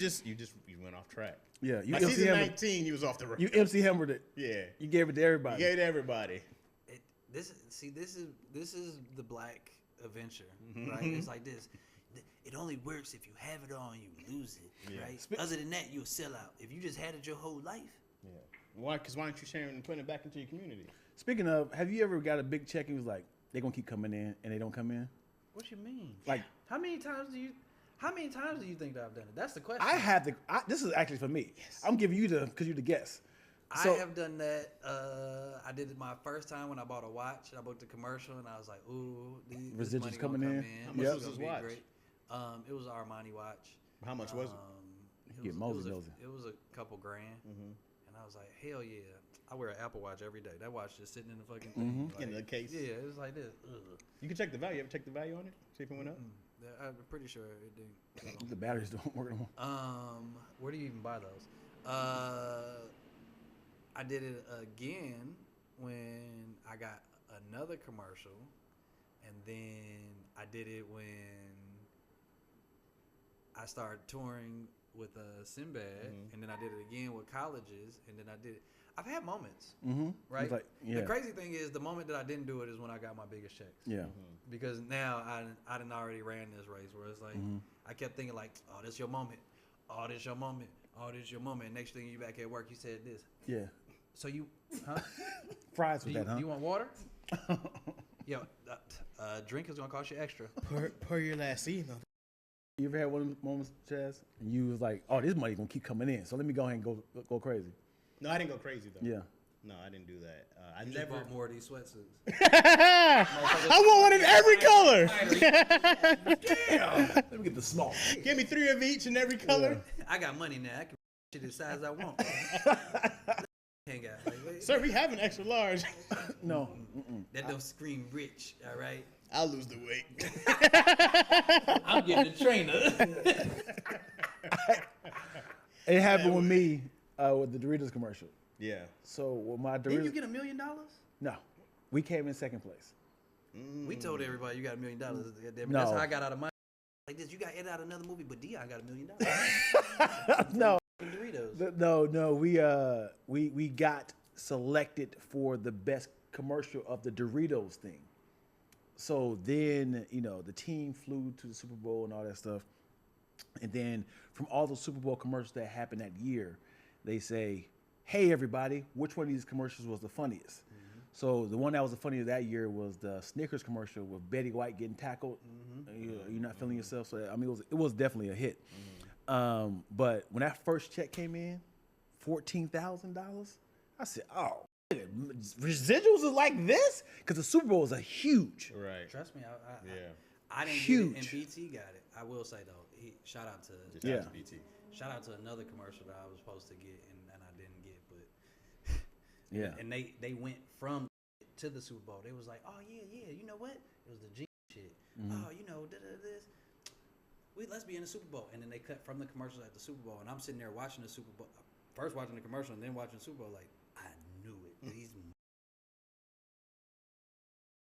went off track. Yeah. You By MC season Hammered. 19, you was off the road. You MC Hammered it. Yeah. You gave it to You everybody. gave it to everybody. This is the black adventure, right? It's like this. It only works if you have it all and you lose it, right? Other than that, you'll sell out. If you just had it your whole life. Yeah. Why? Because why aren't you sharing and putting it back into your community? Speaking of, have you ever got a big check and was like, they're gonna keep coming in and they don't come in? What you mean? Like, How many times do you think that I've done it? That's the question. I have the. This is actually for me. I'm giving you because you're the guest. I So- have done that. I did it my first time when I bought a watch. I booked a commercial and I was like, "Ooh, this Residuals money coming gonna in. come How in. much Yep. was It's this gonna be watch? great." It was an Armani watch. How much was it? You get mosey. It was a couple grand, and I was like, "Hell yeah!" I wear an Apple Watch every day. That watch just sitting in the fucking thing. Like, In the case. Yeah, it was like this. Ugh. You can check the value. You ever check the value on it? See if it went up? Yeah, I'm pretty sure it didn't. The batteries don't work no more. Where do you even buy those? I did it again when I got another commercial, and then I did it when I started touring with Sinbad, and then I did it again with colleges, and then I did it. I've had moments, right? It's like, yeah. The crazy thing is, the moment that I didn't do it is when I got my biggest checks. Yeah. Because now I done already ran this race where it's like I kept thinking like, oh, this your moment, oh, this your moment, oh, this your moment. And next thing you back at work, you said this. Yeah. So you, huh? Fries do, with you that, huh? do you want water? Yo, drink is gonna cost you extra. Per your last season. You ever had one of those moments, Chaz, and you was like, "Oh, this money gonna keep coming in, so let me go ahead and go crazy." No, I didn't go crazy though. Yeah. No, I didn't do that. I You never. just bought more of these sweatsuits. I want one in every color. Let me get the small. Give me 3 of each in every color. I got money now. I can shit the size I want. Hang out. Like, wait, Sir, we have an extra large. No. that don't scream rich. All right. I'll lose the weight. I'm getting a trainer. It happened with me with the Doritos commercial. Yeah. So with my Doritos, Didn't you get $1 million? no, we came in second place. We told everybody you got $1 million. That's No. how I got out of my like this. You got edited out another movie, but Dion got $1 million. No, Doritos. no. We got selected for the best commercial of the Doritos thing. So then, the team flew to the Super Bowl and all that stuff. And then from all the Super Bowl commercials that happened that year, they say, "Hey, everybody, which one of these commercials was the funniest?" So the one that was the funniest that year was the Snickers commercial with Betty White getting tackled. You're not feeling yourself. So it was definitely a hit. But when that first check came in, $14,000, I said, "Oh, residuals is like this? Because the Super Bowl is a huge. Right. Trust me, Yeah. I didn't Huge. get it, and BT got it. I will say though, shout out to Yeah. BT. shout out to another commercial that I was supposed to get and I didn't get, but Yeah. and they went from to the Super Bowl. They was like, oh yeah, you know what? It was the G shit. Oh, you know, this. Let's be in the Super Bowl, and then they cut from the commercials at the Super Bowl, and I'm sitting there watching the Super Bowl, first watching the commercial and then watching the Super Bowl, like I knew it.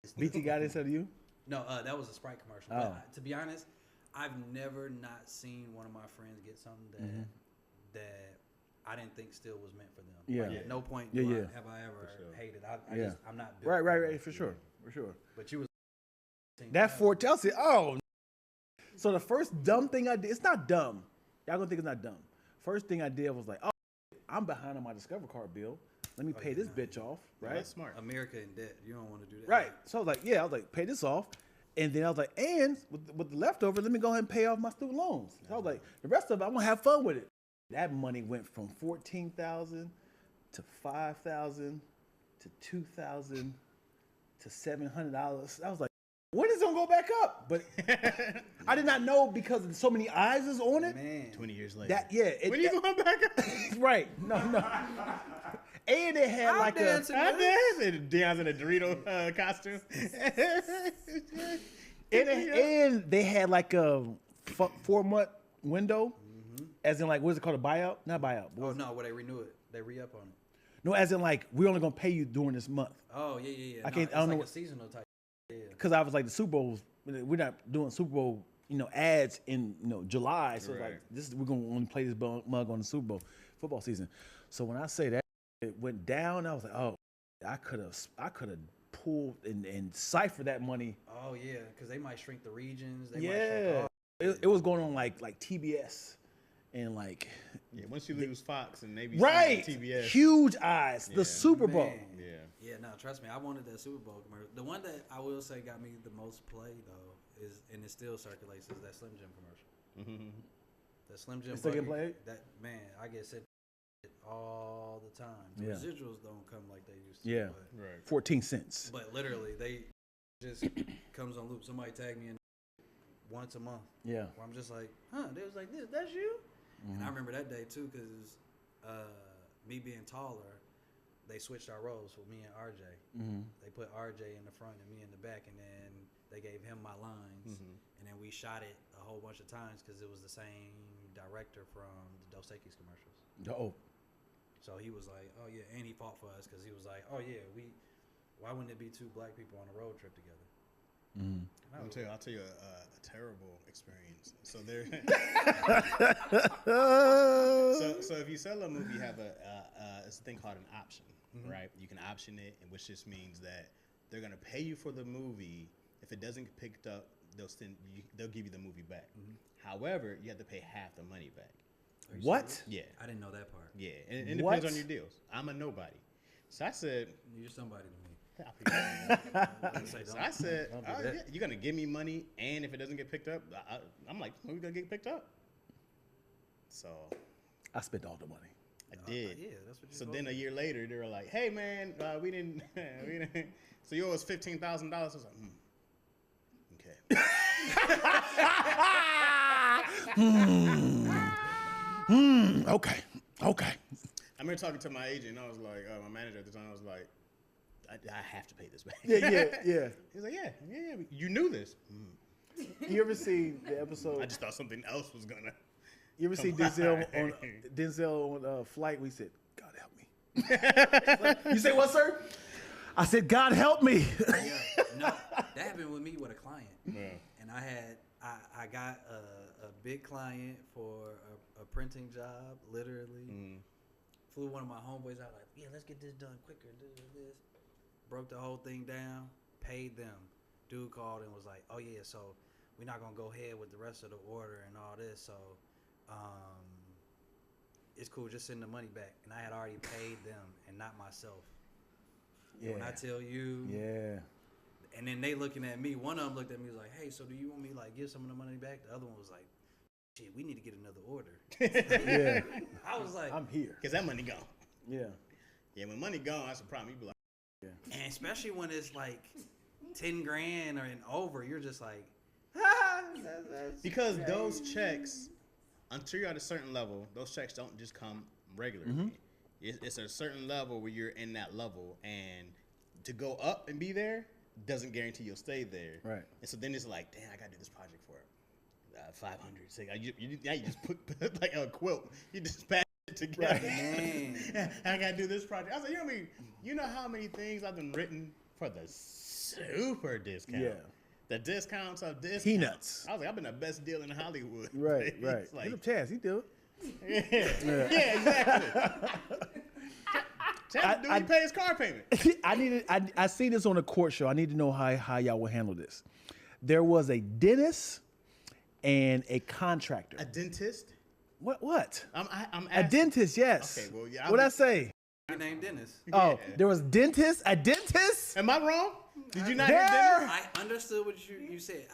These BT got it instead of you? No, that was a Sprite commercial. Oh. But to be honest, I've never not seen one of my friends get something that I didn't think still was meant for them. Yeah. Like, at no point Yeah, yeah. have I ever hated. Yeah. I'm not built Right, for sure. But you was That 14, I said, oh. So the first dumb thing I did, it's not dumb. Y'all gonna think it's not dumb. First thing I did was like, oh, I'm behind on my Discover card bill. Let me pay this bitch off, right? That's smart. America in debt. You don't want to do that. Right. So I was like, pay this off. And then I was like, and with the leftover, let me go ahead and pay off my student loans. So I was like, the rest of it, I'm gonna have fun with it. That money went from $14,000 to $5,000 to $2,000 to $700. I was like, when is it gonna go back up? But I did not know because so many eyes is on it. Man. 20 years later. When are you going back up? Right. No. And they had like a Dion's in a Dorito costume. and they had like a 4-month window, as in like what's it called, a buyout? Not buyout. Oh no, well they renew it. They re-up on it. No, as in like we're only gonna pay you during this month. Oh yeah. I can't. It's I don't like know a seasonal type. Yeah. because I was like the Super Bowls. We're not doing Super Bowl, ads in July. So it's like we're gonna only play this mug on the Super Bowl football season. So when I say that it went down, I was like, oh, I could have pulled and ciphered that money. Oh yeah, because they might shrink the regions. They might Yeah, shrink it was going on like TBS and like Once you lose Fox and maybe right, TBS. huge eyes. The Super Bowl. Man. Yeah. Yeah, no, trust me. I wanted that Super Bowl commercial. The one that I will say got me the most play though is, and it still circulates, is that Slim Jim commercial. That Slim Jim. It still get bucket, played? That man, I get said all the time. The Yeah. residuals don't come like they used to. Yeah, But, Right. 14 cents. but literally, they just comes on loop. Somebody tag me in once a month. Yeah, Where I'm just like, they was like, that's you? And I remember that day too, because me being taller, they switched our roles with me and RJ. They put RJ in the front and me in the back, and then they gave him my lines. And then we shot it a whole bunch of times because it was the same director from the Dos Equis commercials. oh, So he was like, oh yeah, and he fought for us because he was like, oh yeah, why wouldn't it be two black people on a road trip together? I'll tell you a terrible experience. So there. so if you sell a movie, you have it's a thing called an option, right? You can option it, which just means that they're gonna pay you for the movie. If it doesn't get picked up, they'll give you the movie back. However, you have to pay half the money back. what? Yeah, I didn't know that part. yeah, and it What? depends on your deals. I'm a nobody, so I said. You're somebody to me. So I said, yeah, you're gonna give me money, and if it doesn't get picked up, I'm like, when we gonna get picked up? So I spent all the money. I did. Yeah, that's what you're So supposed then to a year later, they were like, "Hey man, we didn't, So you owe us $15,000." I was like, Okay. I remember talking to my agent, and I was like, my manager at the time, I was like, I have to pay this back. Yeah. He's like, yeah, you knew this. You ever see the episode? I just thought something else was gonna. You ever see Denzel on Flight? We said, God help me. You say what, sir? I said, God help me. Yeah, no, that happened with me with a client, and I got a big client for a printing job, literally. Flew one of my homeboys out like, yeah, let's get this done quicker. This. Broke the whole thing down, paid them. Dude called and was like, oh yeah, so we're not gonna go ahead with the rest of the order and all this, so it's cool, just send the money back. And I had already paid them and not myself. Yeah. When I tell you, Yeah. and then they looking at me. One of them looked at me and was like, "Hey, so do you want me like give some of the money back?" The other one was like, "Shit, we need to get another order." Yeah. I was like, I'm here. Cause that money gone. Yeah. Yeah, when money gone, that's a problem. You be like, And especially when it's like 10 grand or and over, you're just like, because those checks, until you're at a certain level, those checks don't just come regularly. Mm-hmm. It's a certain level where you're in that level, and to go up and be there doesn't guarantee you'll stay there. Right. And so then it's like, damn, I gotta do this project for 500. So you just put like a quilt. You just pass it together. man. I gotta do this project. I was like, you know how many things I've been written for the super discount. Yeah. The discounts of discounts. Peanuts. I was like, I've been the best deal in Hollywood. Right. It's like, Hit up Chaz. He do it. yeah, exactly. Chad, do he pay his car payment? I seen this on a court show. I need to know how y'all will handle this. There was a dentist and a contractor. A dentist? What? I'm A asking. dentist, yes. Okay, well, yeah. What'd I say? Your name Dennis. Oh, Yeah. there was a dentist? Am I wrong? Did you not There- hear dentist? I understood what you said.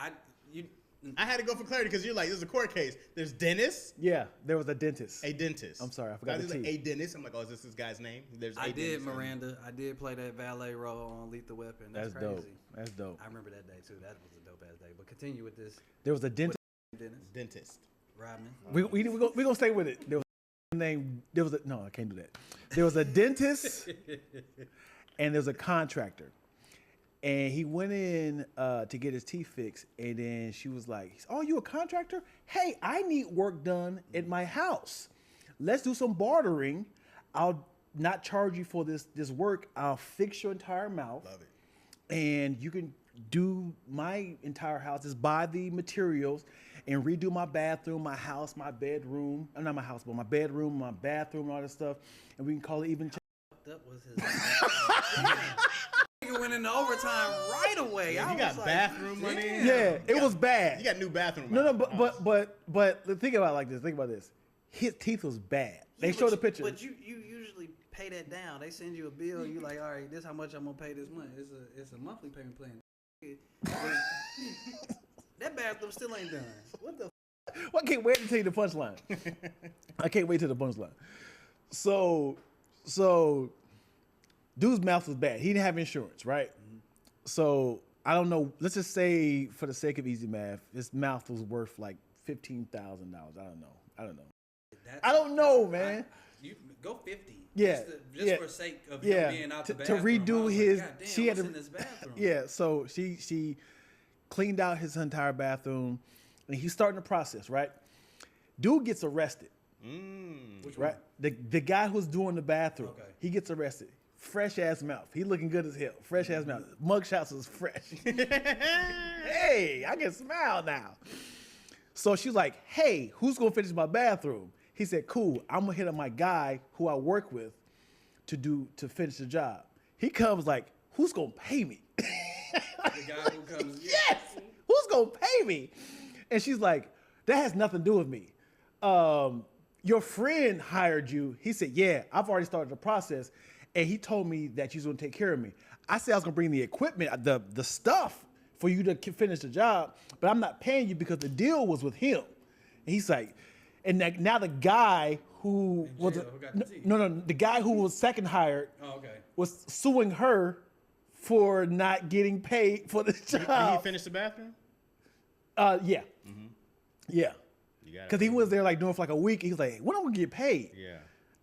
I had to go for clarity because you're like, there's a court case. There's dentist, Yeah, there was a dentist. a dentist. I'm sorry, I forgot There's the like T. a dentist. I'm like, oh, is this this guy's name? There's I a did, dentist. Miranda. I did play that valet role on Lethal Weapon. That's crazy. dope. That's dope. I remember that day too. That was a dope ass day. But continue with this, There was a dentist. Dennis Dentist. Rodman. We gonna stay with it. There was a name. No, I can't do that. There was a dentist and there's a contractor. And he went in to get his teeth fixed, and then she was like, "Oh, you a contractor? Hey, I need work done at my house. Let's do some bartering. I'll not charge you for this work. I'll fix your entire mouth. Love it. And you can do my entire house. Just buy the materials and redo my bathroom, my house, my bedroom. Not my house, but my bedroom, my bathroom, and all that stuff. And we can call it even." That was his. Nigga went into overtime right away. Yeah, I you got was like, bathroom money. damn. Yeah, it was bad. You got new bathroom. No, money. but think about it like this. Think about this. His teeth was bad. They Yeah, showed the but picture. But you usually pay that down. They send you a bill. You like, all right, this is how much I'm gonna pay this month. It's a monthly payment plan. That bathroom still ain't done. What the? Well, I can't wait to tell you the punchline. I can't wait to the punchline. So, dude's mouth was bad. He didn't have insurance, right? Mm-hmm. So I don't know. Let's just say, for the sake of easy math, his mouth was worth like $15,000. I don't know, man. You go 50. Yeah, Just for sake of yeah. him being out to the bathroom. redo I was his. Like, God damn, she had what's to. in this bathroom? Yeah, so she cleaned out his entire bathroom, and he's starting the process. Right, dude gets arrested. Which Right, one? the guy who's doing the bathroom, Okay. he gets arrested. Fresh ass mouth. He looking good as hell. Fresh ass mouth. Mugshots was fresh. Hey, I can smile now. So she's like, hey, who's gonna finish my bathroom? He said, cool, I'm gonna hit up my guy who I work with to finish the job. He comes like, who's gonna pay me? The guy who comes. Yes, who's gonna pay me? And she's like, that has nothing to do with me. Your friend hired you. He said, yeah, I've already started the process. And he told me that you was gonna take care of me. I said I was gonna bring the equipment, the stuff for you to finish the job, but I'm not paying you because the deal was with him. And he's like, and now the guy who was jail, who got the tea? no, the guy who was second hired Oh, okay. was suing her for not getting paid for the job. Did he finish the bathroom? Yeah. Yeah. You got it. Because he was there like doing it for like a week. He was like, when am I gonna get paid? Yeah.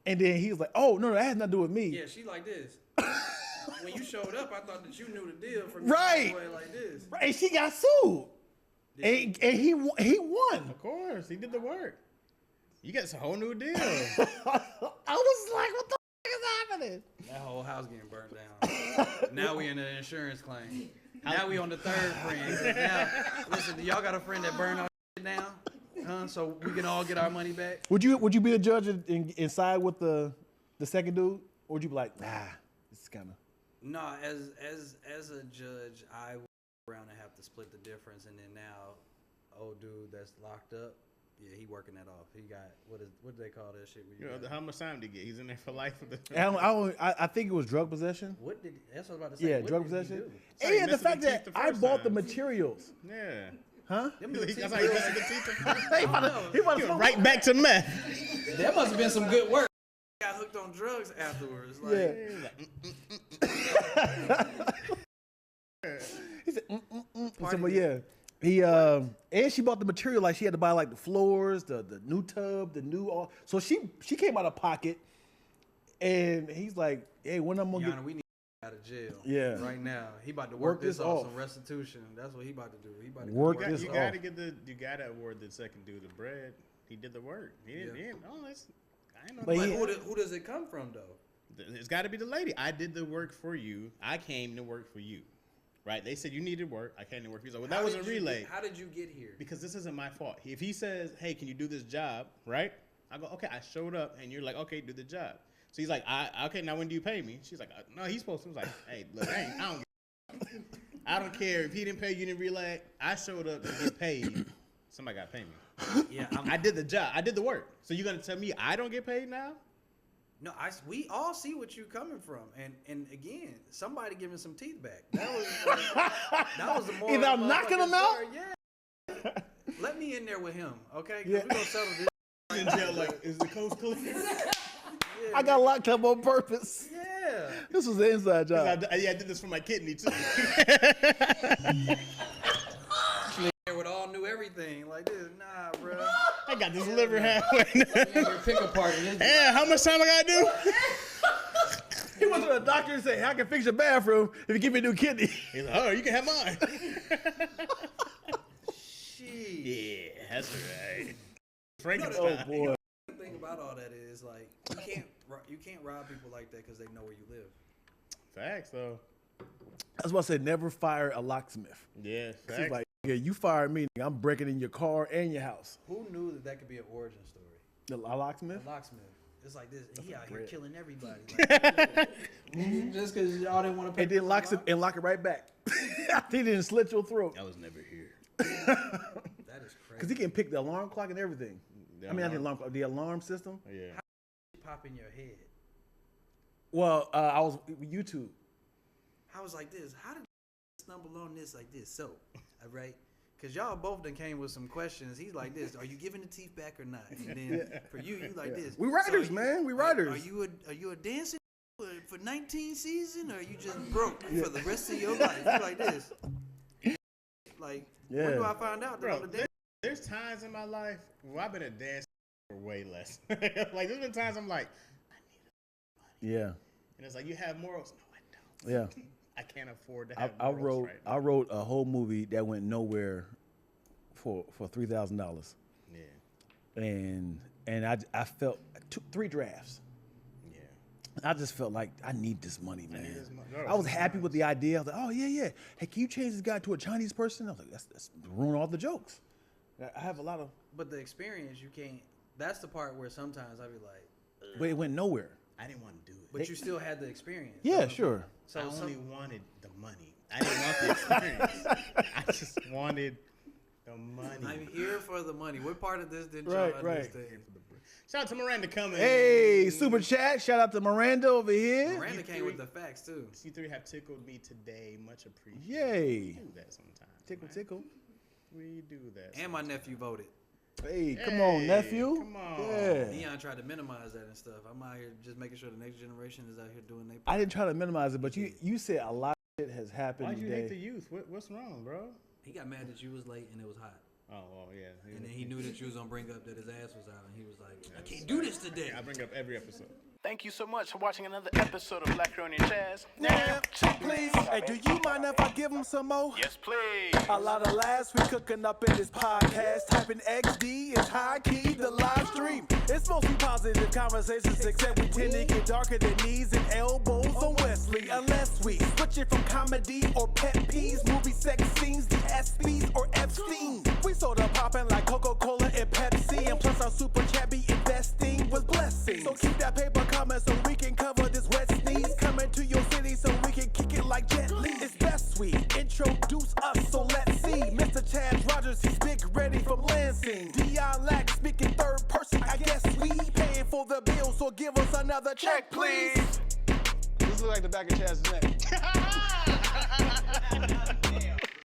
And then he was like, oh, no, that has nothing to do with me. Yeah, she like this. When you showed up, I thought that you knew the deal for Right. way like this. Right, and she got sued. And he won. Of course, he did the work. You got a whole new deal. I was like, what the f- is happening? That whole house getting burnt down. Now we in an insurance claim. Now we on the third friend. Now, listen, do y'all got a friend that burned our shit down? Huh? So we can all get our money back? Would you be a judge and side with the second dude? Or would you be like, nah, this is kind of... No, as a judge, I would go around and have to split the difference, and then now, old dude that's locked up, yeah, he working that off. He got what do they call that shit? You know, how much time did he get? He's in there for life. I think it was drug possession. What did that's what I was about to say? Yeah, What drug did he possession. do? So he And the missed fact the that teeth the I first bought the time. materials. Yeah. Huh? Them little That's teeth how he was- missed the teeth. He about to Right back to meth. That must have been some good work. Got hooked on drugs drugs afterwards. Like, He said, He said, well, yeah. He and she bought the material, like she had to buy like the floors, the new tub, the new all. So she came out of pocket, and he's like, hey, when I'm gonna Yana, we need out of jail. Yeah. Right now, he about to work this this off off. some restitution. That's what he about to do. He about to Work get this You off. you gotta award the second dude the bread. He did the work. He didn't. Oh, that's. I ain't know. But But he- who does it come from though? It's got to be the lady. I did the work for you. I came to work for you. Right? They said you needed work. I came to work for you. So well, that was a relay. How did you get here? Because this isn't my fault. If he says, "Hey, can you do this job?" Right? I go, "Okay." I showed up, and you're like, "Okay, do the job." So he's like, "Okay, now when do you pay me?" She's like, "No, he's supposed to." I was like, "Hey, look, I don't care if he didn't pay you, didn't relay. I showed up to get paid. Somebody got to pay me. Yeah, I did the job. I did the work. So you're gonna tell me I don't get paid now? No, we all see what you coming from, and again, somebody giving some teeth back. That was that was the more. Either I'm knocking them out? Yeah. Let me in there with him, okay? 'Cause Yeah. we gonna settle this. In jail, like, is the coast clear? Yeah, I got locked up on purpose. yeah. This was an inside job. I did this for my kidney too. There with all new everything like this. Nah, bro. I got this liver halfway. Your pick apart. Yeah, how much time I gotta do? He went to the doctor and said, hey, I can fix your bathroom if you give me a new kidney. He's like, oh, you can have mine. Shit. Yeah, that's right. Oh Frankenstein. boy. The thing about all that is like you can't rob people like that because they know where you live. Facts though. That's why I said never fire a locksmith. Yeah, She's facts. like, yeah, you fired me. I'm breaking in your car and your house. Who knew that could be an origin story? The locksmith? A locksmith. It's like this. He out here bread. killing everybody. Like, just because y'all didn't want to pay. And then lock it right back. He didn't slit your throat. I was never here. That is Because crazy. he can pick the alarm clock and everything. I mean, not the alarm clock, the alarm system. Yeah. Pop in your head. Well, I was YouTube. I was like this. How did you stumble on this like this? So, all right. Because y'all both done came with some questions. He's like this. Are you giving the teeth back or not? And then for you like this. We writers, So man. We writers. Are you a dancing for 19 season or are you just broke for the rest of your life? You like this. Like, when do I find out that Bro, I'm a dancer? there's times in my life where I've been a dancer for way less. Like, there's been times I'm like, Yeah. and it's like, you have morals? No, I don't. Yeah. I can't afford to I, have I morals wrote right now. I wrote a whole movie that went nowhere for $3,000. Yeah. And I felt three drafts. Yeah. I just felt like I need this money, man. this money. I was happy with the idea. I was like, oh yeah. Hey, can you change this guy to a Chinese person? I was like, that's ruin all the jokes. I have a lot of, But the experience, you can't. That's the part where sometimes I be like, but it went nowhere. I didn't want to do it. but you still had the experience. Yeah, sure. So I only wanted the money. I didn't want the experience. I just wanted the money. I'm here for the money. What part of this did y'all Right. understand? Shout out to Miranda coming. Hey, super chat. Shout out to Miranda over here. Miranda came with the facts too. C3 have tickled me today. Much appreciated. Yay. We do that sometimes. Tickle, man. tickle. We do that. And my nephew voted. Hey, come on, Hey, nephew. come on. Yeah. Neon tried to minimize that and stuff. I'm out here just making sure the next generation is out here doing their I part. didn't try to minimize it, but you said a lot of shit has happened Why'd you today. hate the youth? What's wrong, bro? He got mad that you was late and it was hot. Oh, well, yeah. And then he knew that you was gonna bring up that his ass was out and he was like, I can't do this today. I bring up every episode. Thank you so much for watching another episode of Black Roni and Chaz. Yeah, please. Hey, do you mind if I give them some more? Yes, please. A lot of laughs we cooking up in this podcast. Typing XD is high key, the live stream. It's mostly positive conversations, except we tend to get darker than knees and elbows on Wesley. Unless we switch it from comedy or pet peeves, movie sex scenes, the ESPYs or Epstein. We soda popping like Coca-Cola and Pepsi, and plus our super chat be investing with blessings. So keep that paper coming so we can cover this wet sneeze. Coming to your city so we can kick it like Jet Li. It's best we introduce us, so let's see. Mr. Chad Rogers, he's big ready from Lansing. Dion Lack speaking third person, I guess we paying for the bill, so give us another check, please. This looks like the back of Chaz's neck.